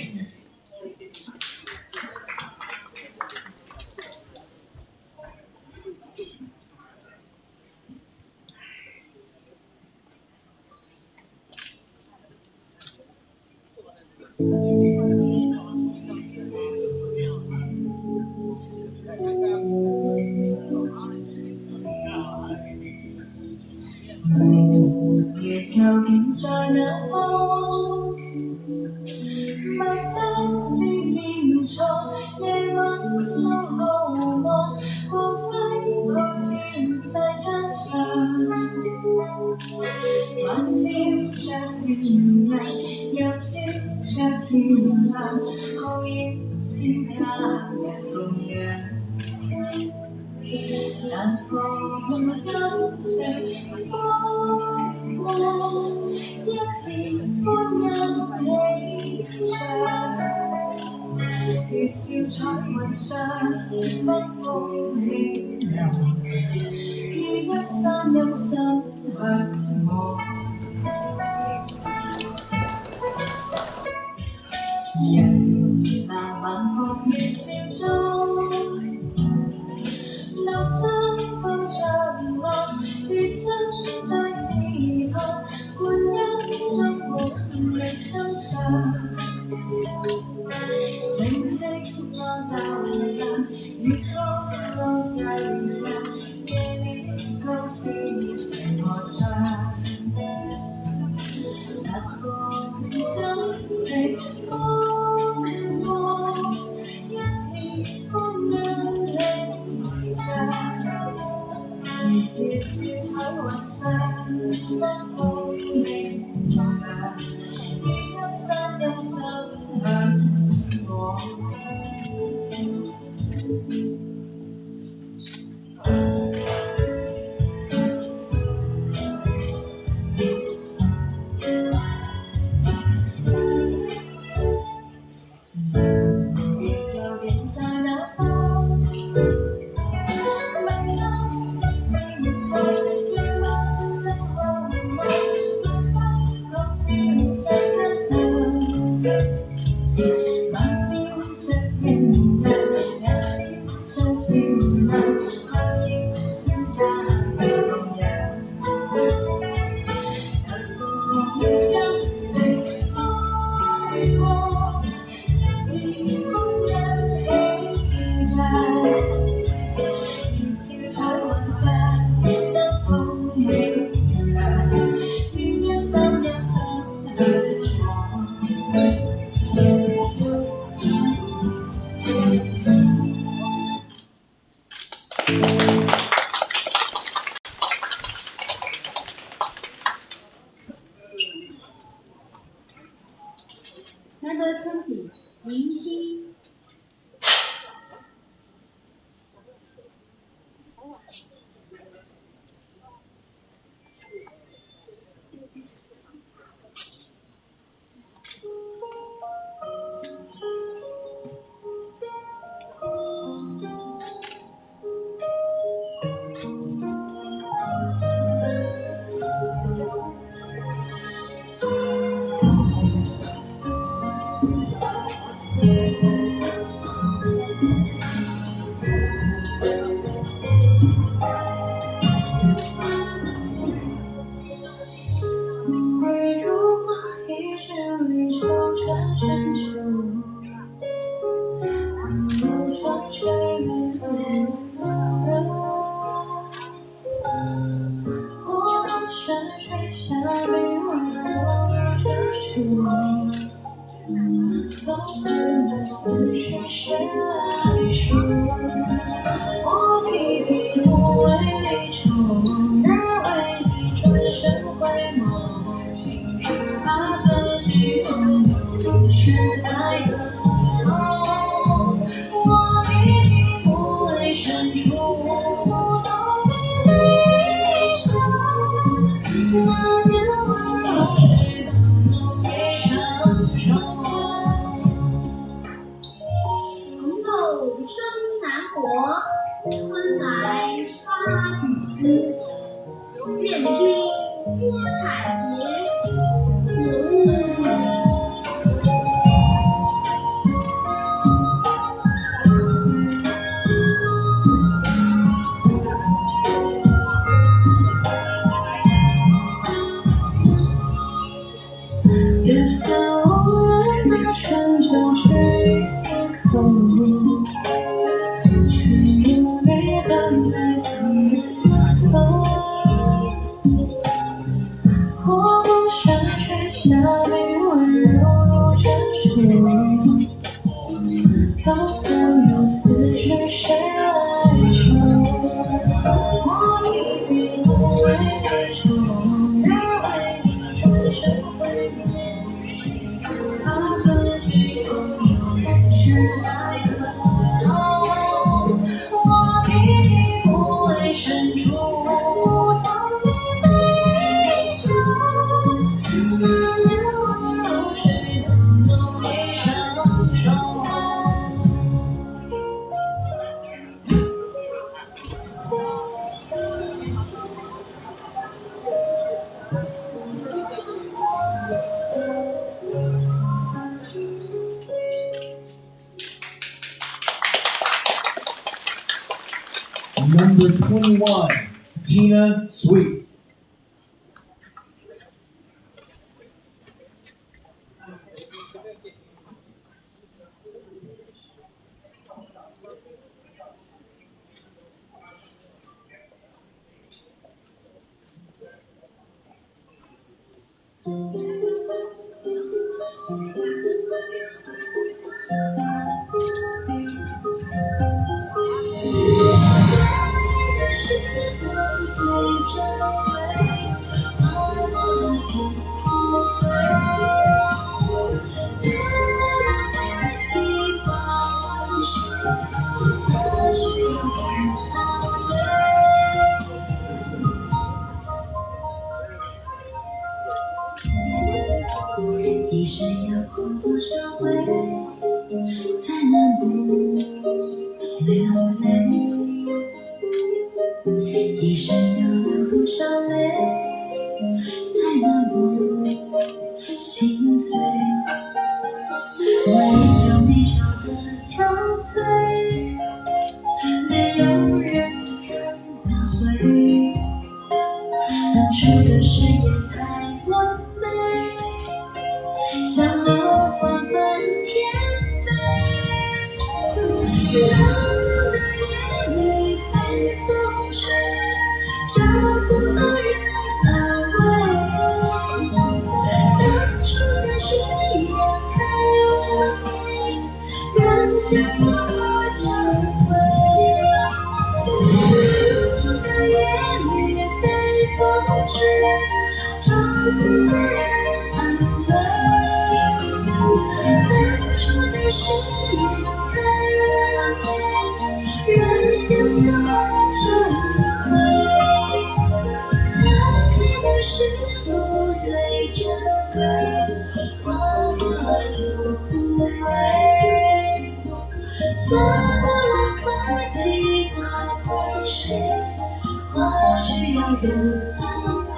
Number 20, 林夕。愿君多采撷，此物温柔如珍珠，飘散的思绪谁来说？我一笔不为追求，而为你转身回眸，把自己拥有于现在的我一笔不为深处，从你杯酒，那年温如水的梦一生守。Number 21, Tina Sweet.一生要过多少回，才能不流泪？一生要流多少泪，才能不心碎？我眼角眉梢的憔悴，没有人看得会。当初的誓言太完美，像落花满天飞，冷冷的夜里被风吹，找不到人安慰。当初的誓言太完美，让相思化成灰。冷冷的夜里被风吹，找不到人安慰。当初的誓言太完美，让相思化成灰。拉开的是路最珍贵，花落就枯萎。错过了花期，花归谁？花需要人安慰。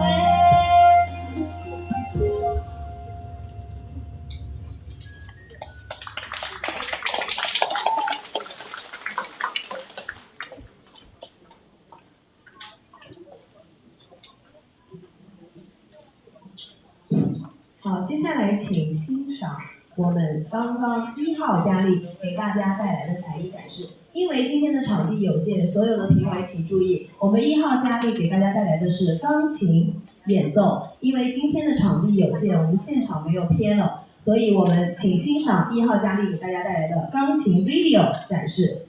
好，接下来请欣赏我们刚刚1号佳丽给大家带来的才艺展示。因为今天的场地有限，所有的评委请注意，我们1号佳丽给大家带来的是钢琴演奏。因为今天的场地有限，我们现场没有 piano， 所以我们请欣赏1号佳丽给大家带来的钢琴 video 展示。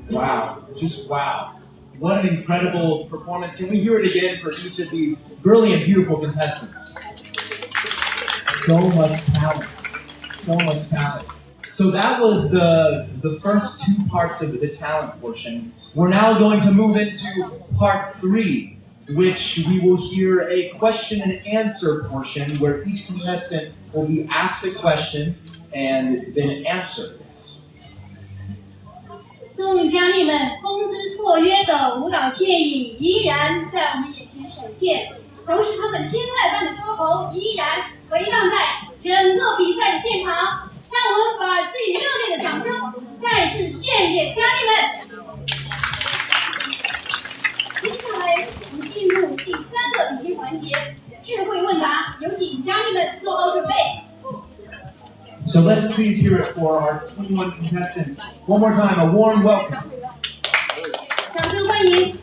Wow, just wow. What an incredible performance. Can we hear it again for each of these brilliant, beautiful contestants? So much talent. So much talent. So that was the first two parts of the talent portion. We're now going to move into part 3, which we will hear a question and answer portion where each contestant will be asked a question and then answered. 众佳丽们，风姿绰约的舞蹈倩影依然在我们眼前闪现，同时他们天籁般的歌喉依然回荡在整个比赛的现场。让我们把最热烈的掌声再次献给佳丽们。接下来我们进入第3个比拼环节——智慧问答，有请佳丽们做好准备。 So let's please hear it for our 21 contestants. One more time, a warm welcome. 掌声欢迎。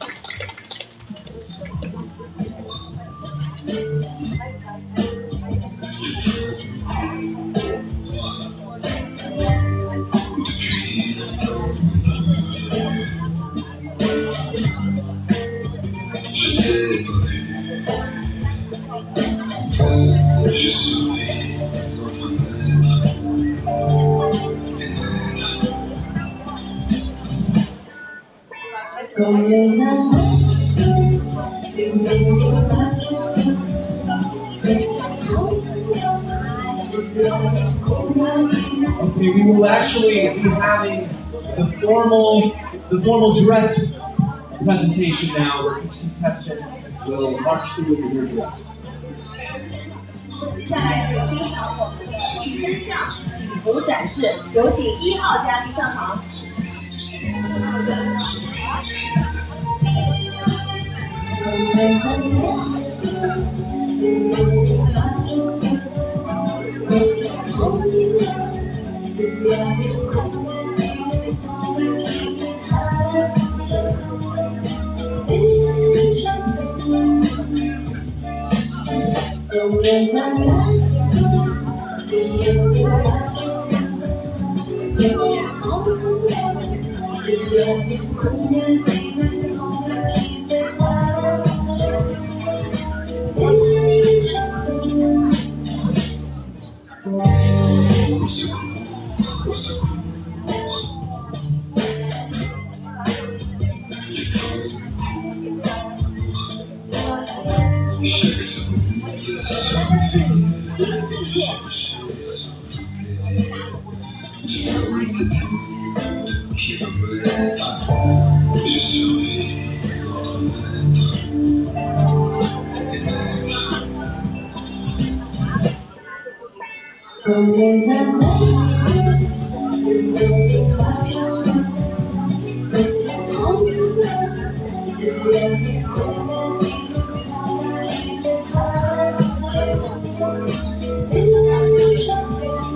Okay, we will actually be having the formal dress presentation now, where each contestant will march through in their dress. 接下来请欣赏我们的第3项礼服展示，有请1号佳丽上场。 Okay, les amasses, combien il me semble qu'il te traverse. Comme les amasses, les pages sauces, comme les tremblements, derrière les combats innocents qui te traversent. Et j'attends.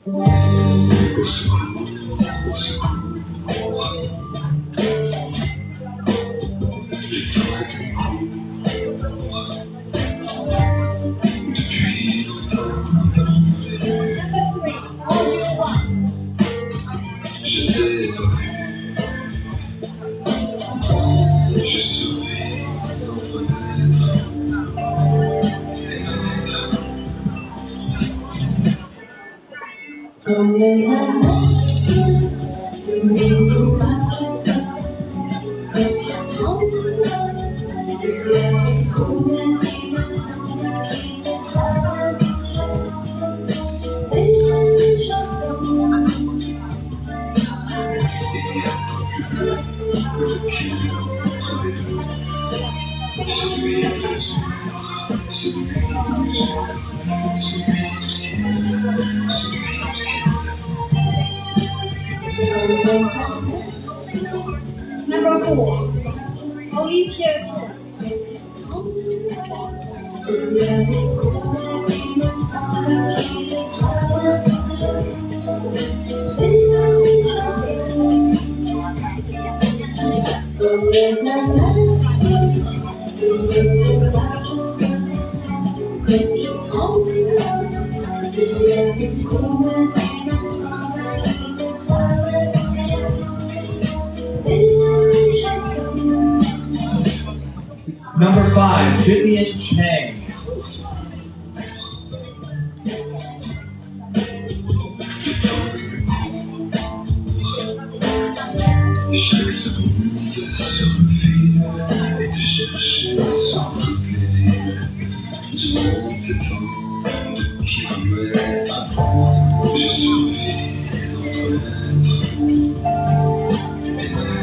Au secours, au secours. Comme les amasses, les pages sauces, comme les tremblements, derrière les combats innocents qui te traversent. Et j'attends. Celui de l'azur, celui du ciel, celui du ciel, celui du Number 4, Olive Sheraton. Comme les amasses, les pages sauces, comme les tremblements, derrière les combats innocents qui te traversent. Et j'attends. Number 5, Vivian Chang. Chaque seconde sur le fil et te chercher sur toutes les îles du monde s'étend de kilomètres. Je survis entre l'être et l'être.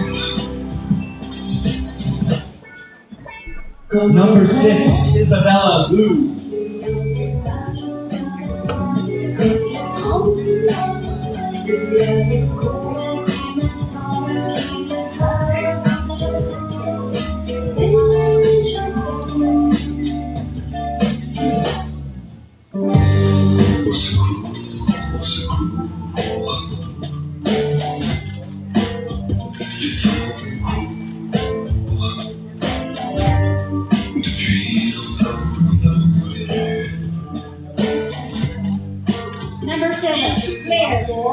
Number 6, Isabella Liu. Number 7, Blair Luo.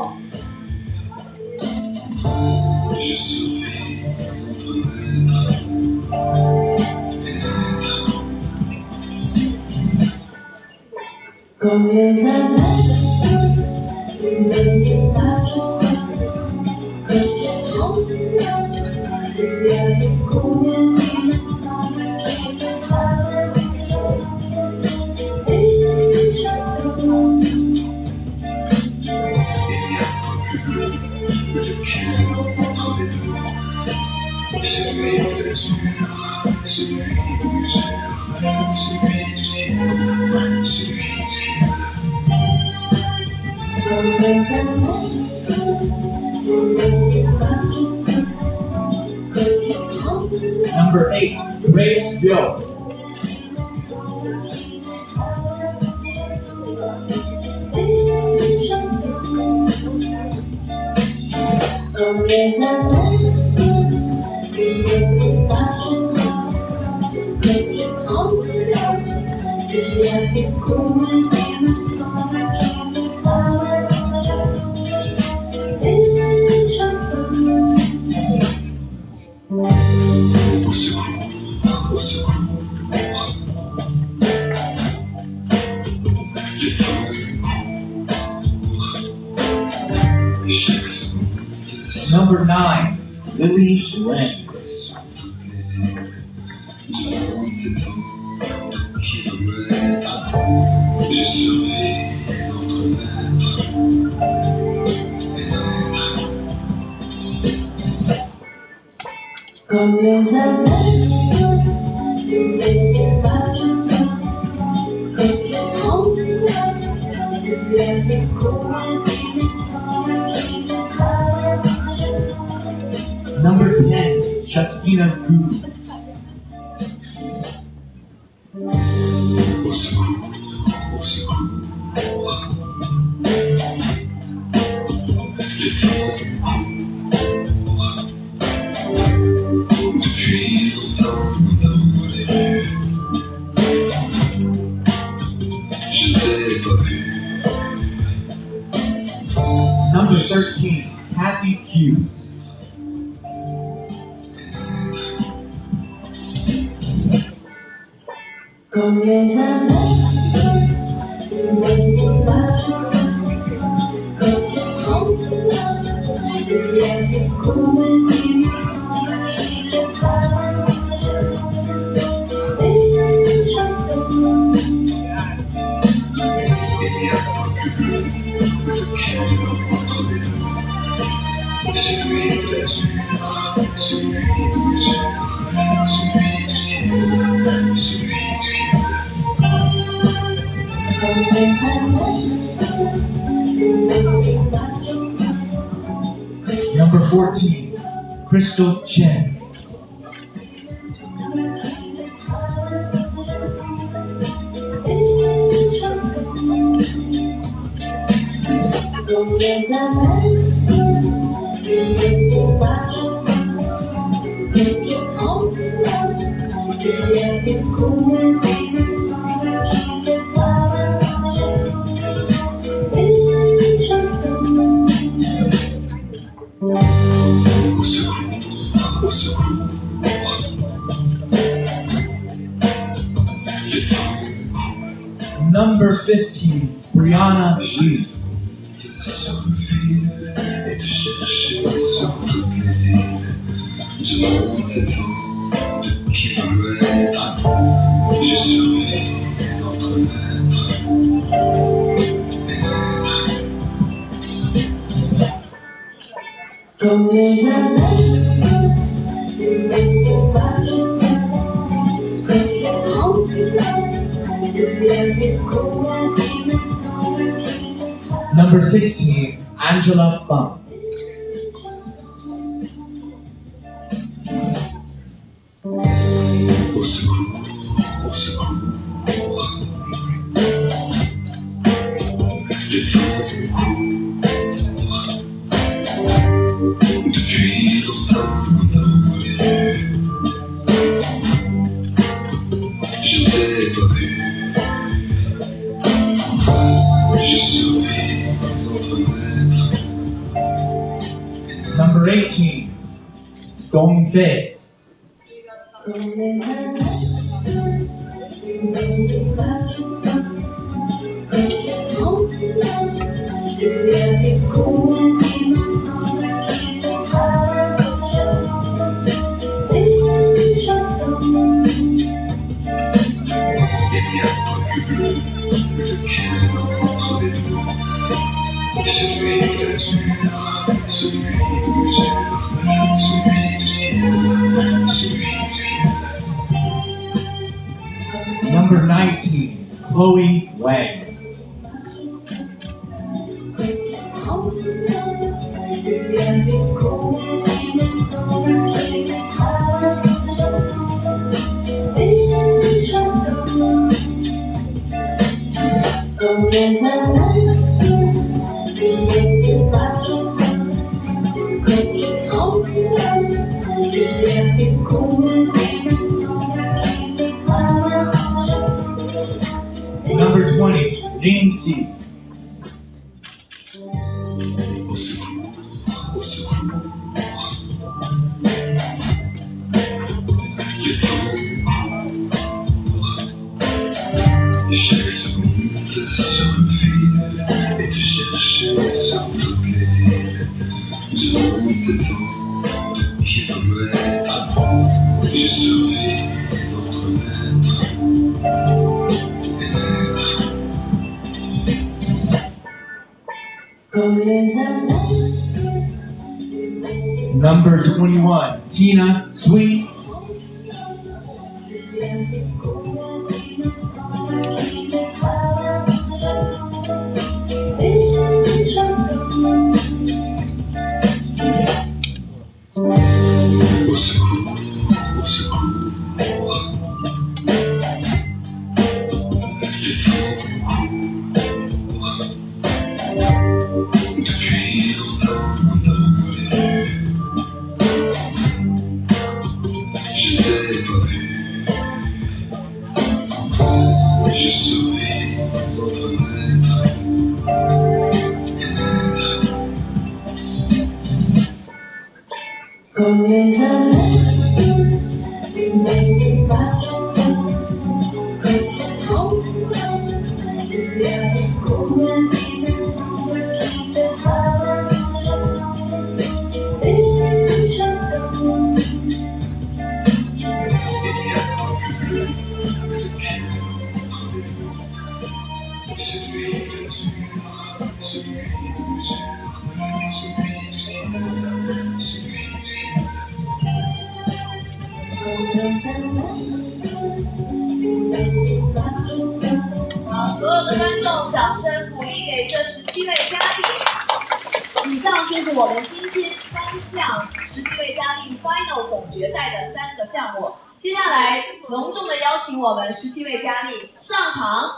Je survis entre l'être et l'être. Comme les amasses, les pages sauces, comme les tremblements, derrière les combats innocents qui te traversent. Et j'attends. Il n'y a pas plus bleu de kilomètres des deux. Celui de l'azur, celui de l'usure, celui du ciel, celui du fiel. Comme les amasses, les pages sauces, comme les tremblements. Number 8, Grace Bjork. Comme les amasses, les pages sauces, comme les Number 9, Lily Wen. Comme les abeilles, les images sont comme qui tremblent, lumière des coins innocents qui nous traversent le temps. Number 10, Justina Gu. Number 13, Kathy Q. Comme les abeilles, les images sont comme qui tremblent, lumière des coins innocents qui nous traversent le temps. Et j'entends. Il n'y a pas plus bleu qui entre les deux. Celui de l'azur, celui de l'usure, celui du ciel, celui du ciel. Comme les annonces, les images sont. Number 14, Crystal Chen. Comme les annonces, les images sont comme qui tremblent, lumière des coins innocents qui nous traversent le temps. Et j'entends. Au secours, au secours. Les temps Number 15, Brianna Lee. et de chercher sur toutes les îles du monde s'étend de kilomètres. Je surveille les entremètres, Comme les abeilles, les images sont comme qui tremblent, lumière des coins innocents qui nous. Number 16, Angela Fung. au secours, au secours. Les temps courent depuis longtemps dans les rues. Je t'ai pas vu. Je surveille les entremètres. Number 18, Gong Fei. Comme les annonces, les images sont comme qui tremblent, lumière des coins innocents qui nous traversent le temps. Et j'entends. Il n'y a pas plus bleu lequel entre les deux. Celui de l'azur, celui de l'usure, celui du ciel, celui du ciel. Number 19, Chloe Wang. Lumière des coins innocents qui nous traversent le temps. Et j'entends. Comme les annonces, les images sont comme qui tremblent, lumière des coins innocents qui nous traversent le temps. Lindsay. Chaque seconde sur le fil et te chercher sur toutes les îles. Durant ces temps de kilomètres, je survis entre naître et naître. Comme les annonces. Number 21, Tina Sweet. Au secours, au secours. Les temps courent. Depuis longtemps dans les rues, je t'ai pas vu. Je survis entre naître et naître. Comme les annonces, une page sens, comme les tremblements, il y a des combats, il me semble qu'il te traverse le temps, et j'attends. Il y a plus bleu que le pied entre les deux. Celui de l'azur, celui de l'usure, celui du ciel, celui du ciel. 好，所有的观众，掌声鼓励给这17位佳丽。以上就是我们今天单项17位佳丽 Final 总决赛的3个项目。接下来，隆重的邀请我们17位佳丽上场。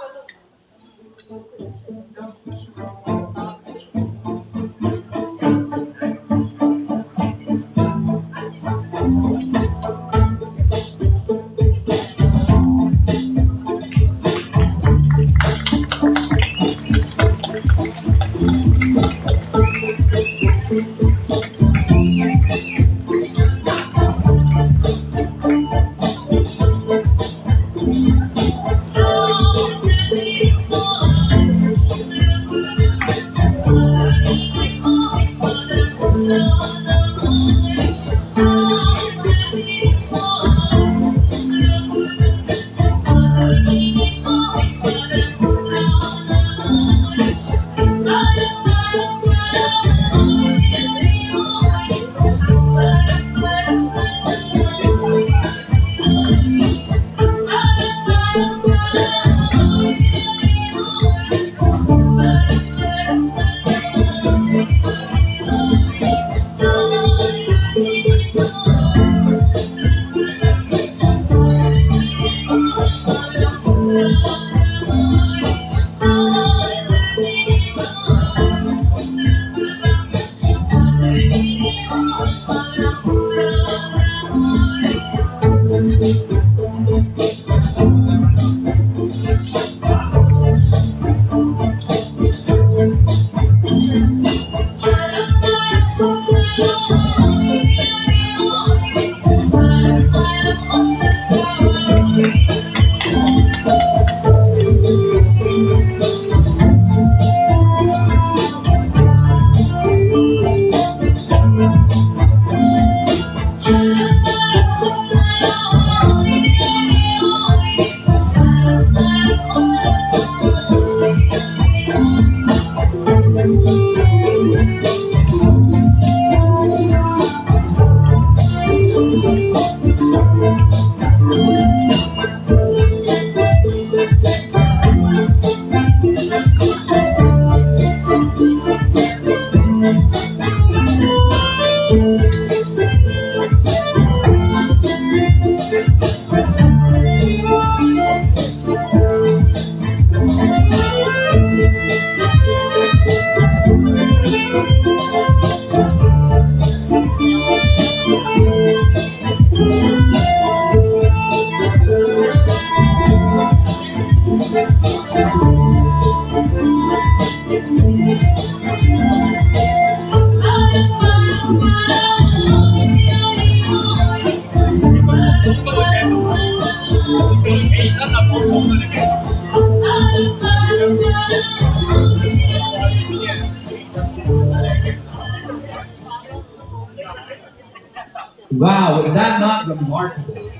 Wow, was that not remarkable?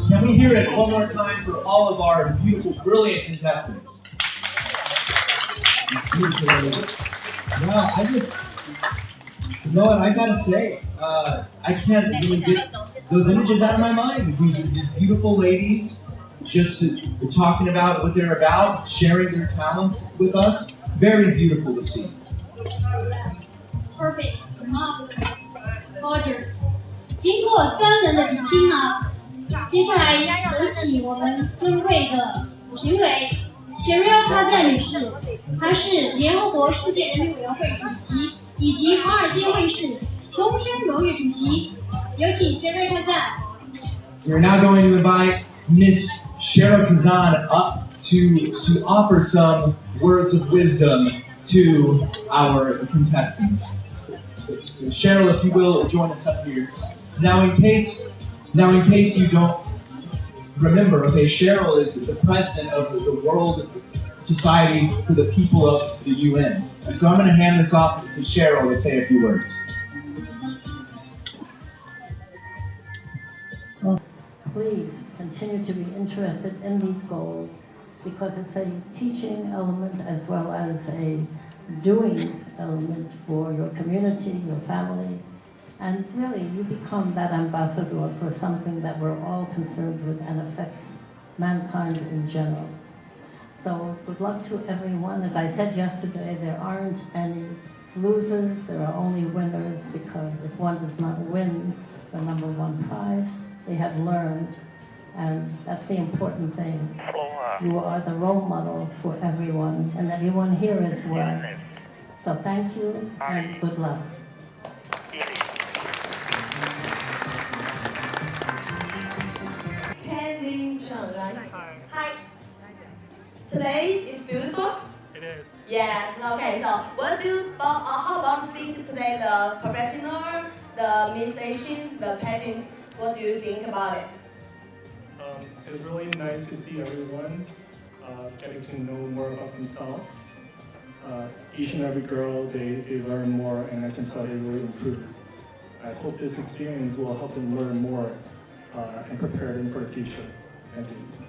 Can we hear it one more time for all of our beautiful, brilliant contestants? Wow, you know what, I gotta say, I can't really get those images out of my mind. These beautiful ladies just talking about what they're about, sharing their talents with us. Very beautiful to see. Perfect, marvelous, gorgeous. 经过3人的比拼呢，接下来有请我们尊贵的评委 Cheryl Kazan 女士，她是联合国世界人民委员会主席以及华尔街卫视终身荣誉主席。有请 Cheryl Kazan。We're now going to invite Miss Cheryl Kazan up to offer some words of wisdom to our contestants. Cheryl, if you will, join us up here. Now, in case you don't remember, okay, Cheryl is the president of the World Society for the People of the UN. And so I'm going to hand this off to Cheryl to say a few words. Please continue to be interested in these goals because it's a teaching element as well as a doing element for your community, your family, and really you become that ambassador for something that we're all concerned with and affects mankind in general. So good luck to everyone. As I said yesterday, there aren't any losers, there are only winners, because if one does not win the #1 prize, they have learned, and that's the important thing. You are the role model for everyone, and everyone here as well. So thank you, and good luck. Hi. Today is beautiful. It is. Yes. Okay. So, how about seeing today the professional, the Miss Asian, the pageant? What do you think about it? It's really nice to see everyone getting to know more about themselves. Each and every girl, they learn more, and I can tell they really improve. I hope this experience will help them learn more and prepare them for the future. Thank you.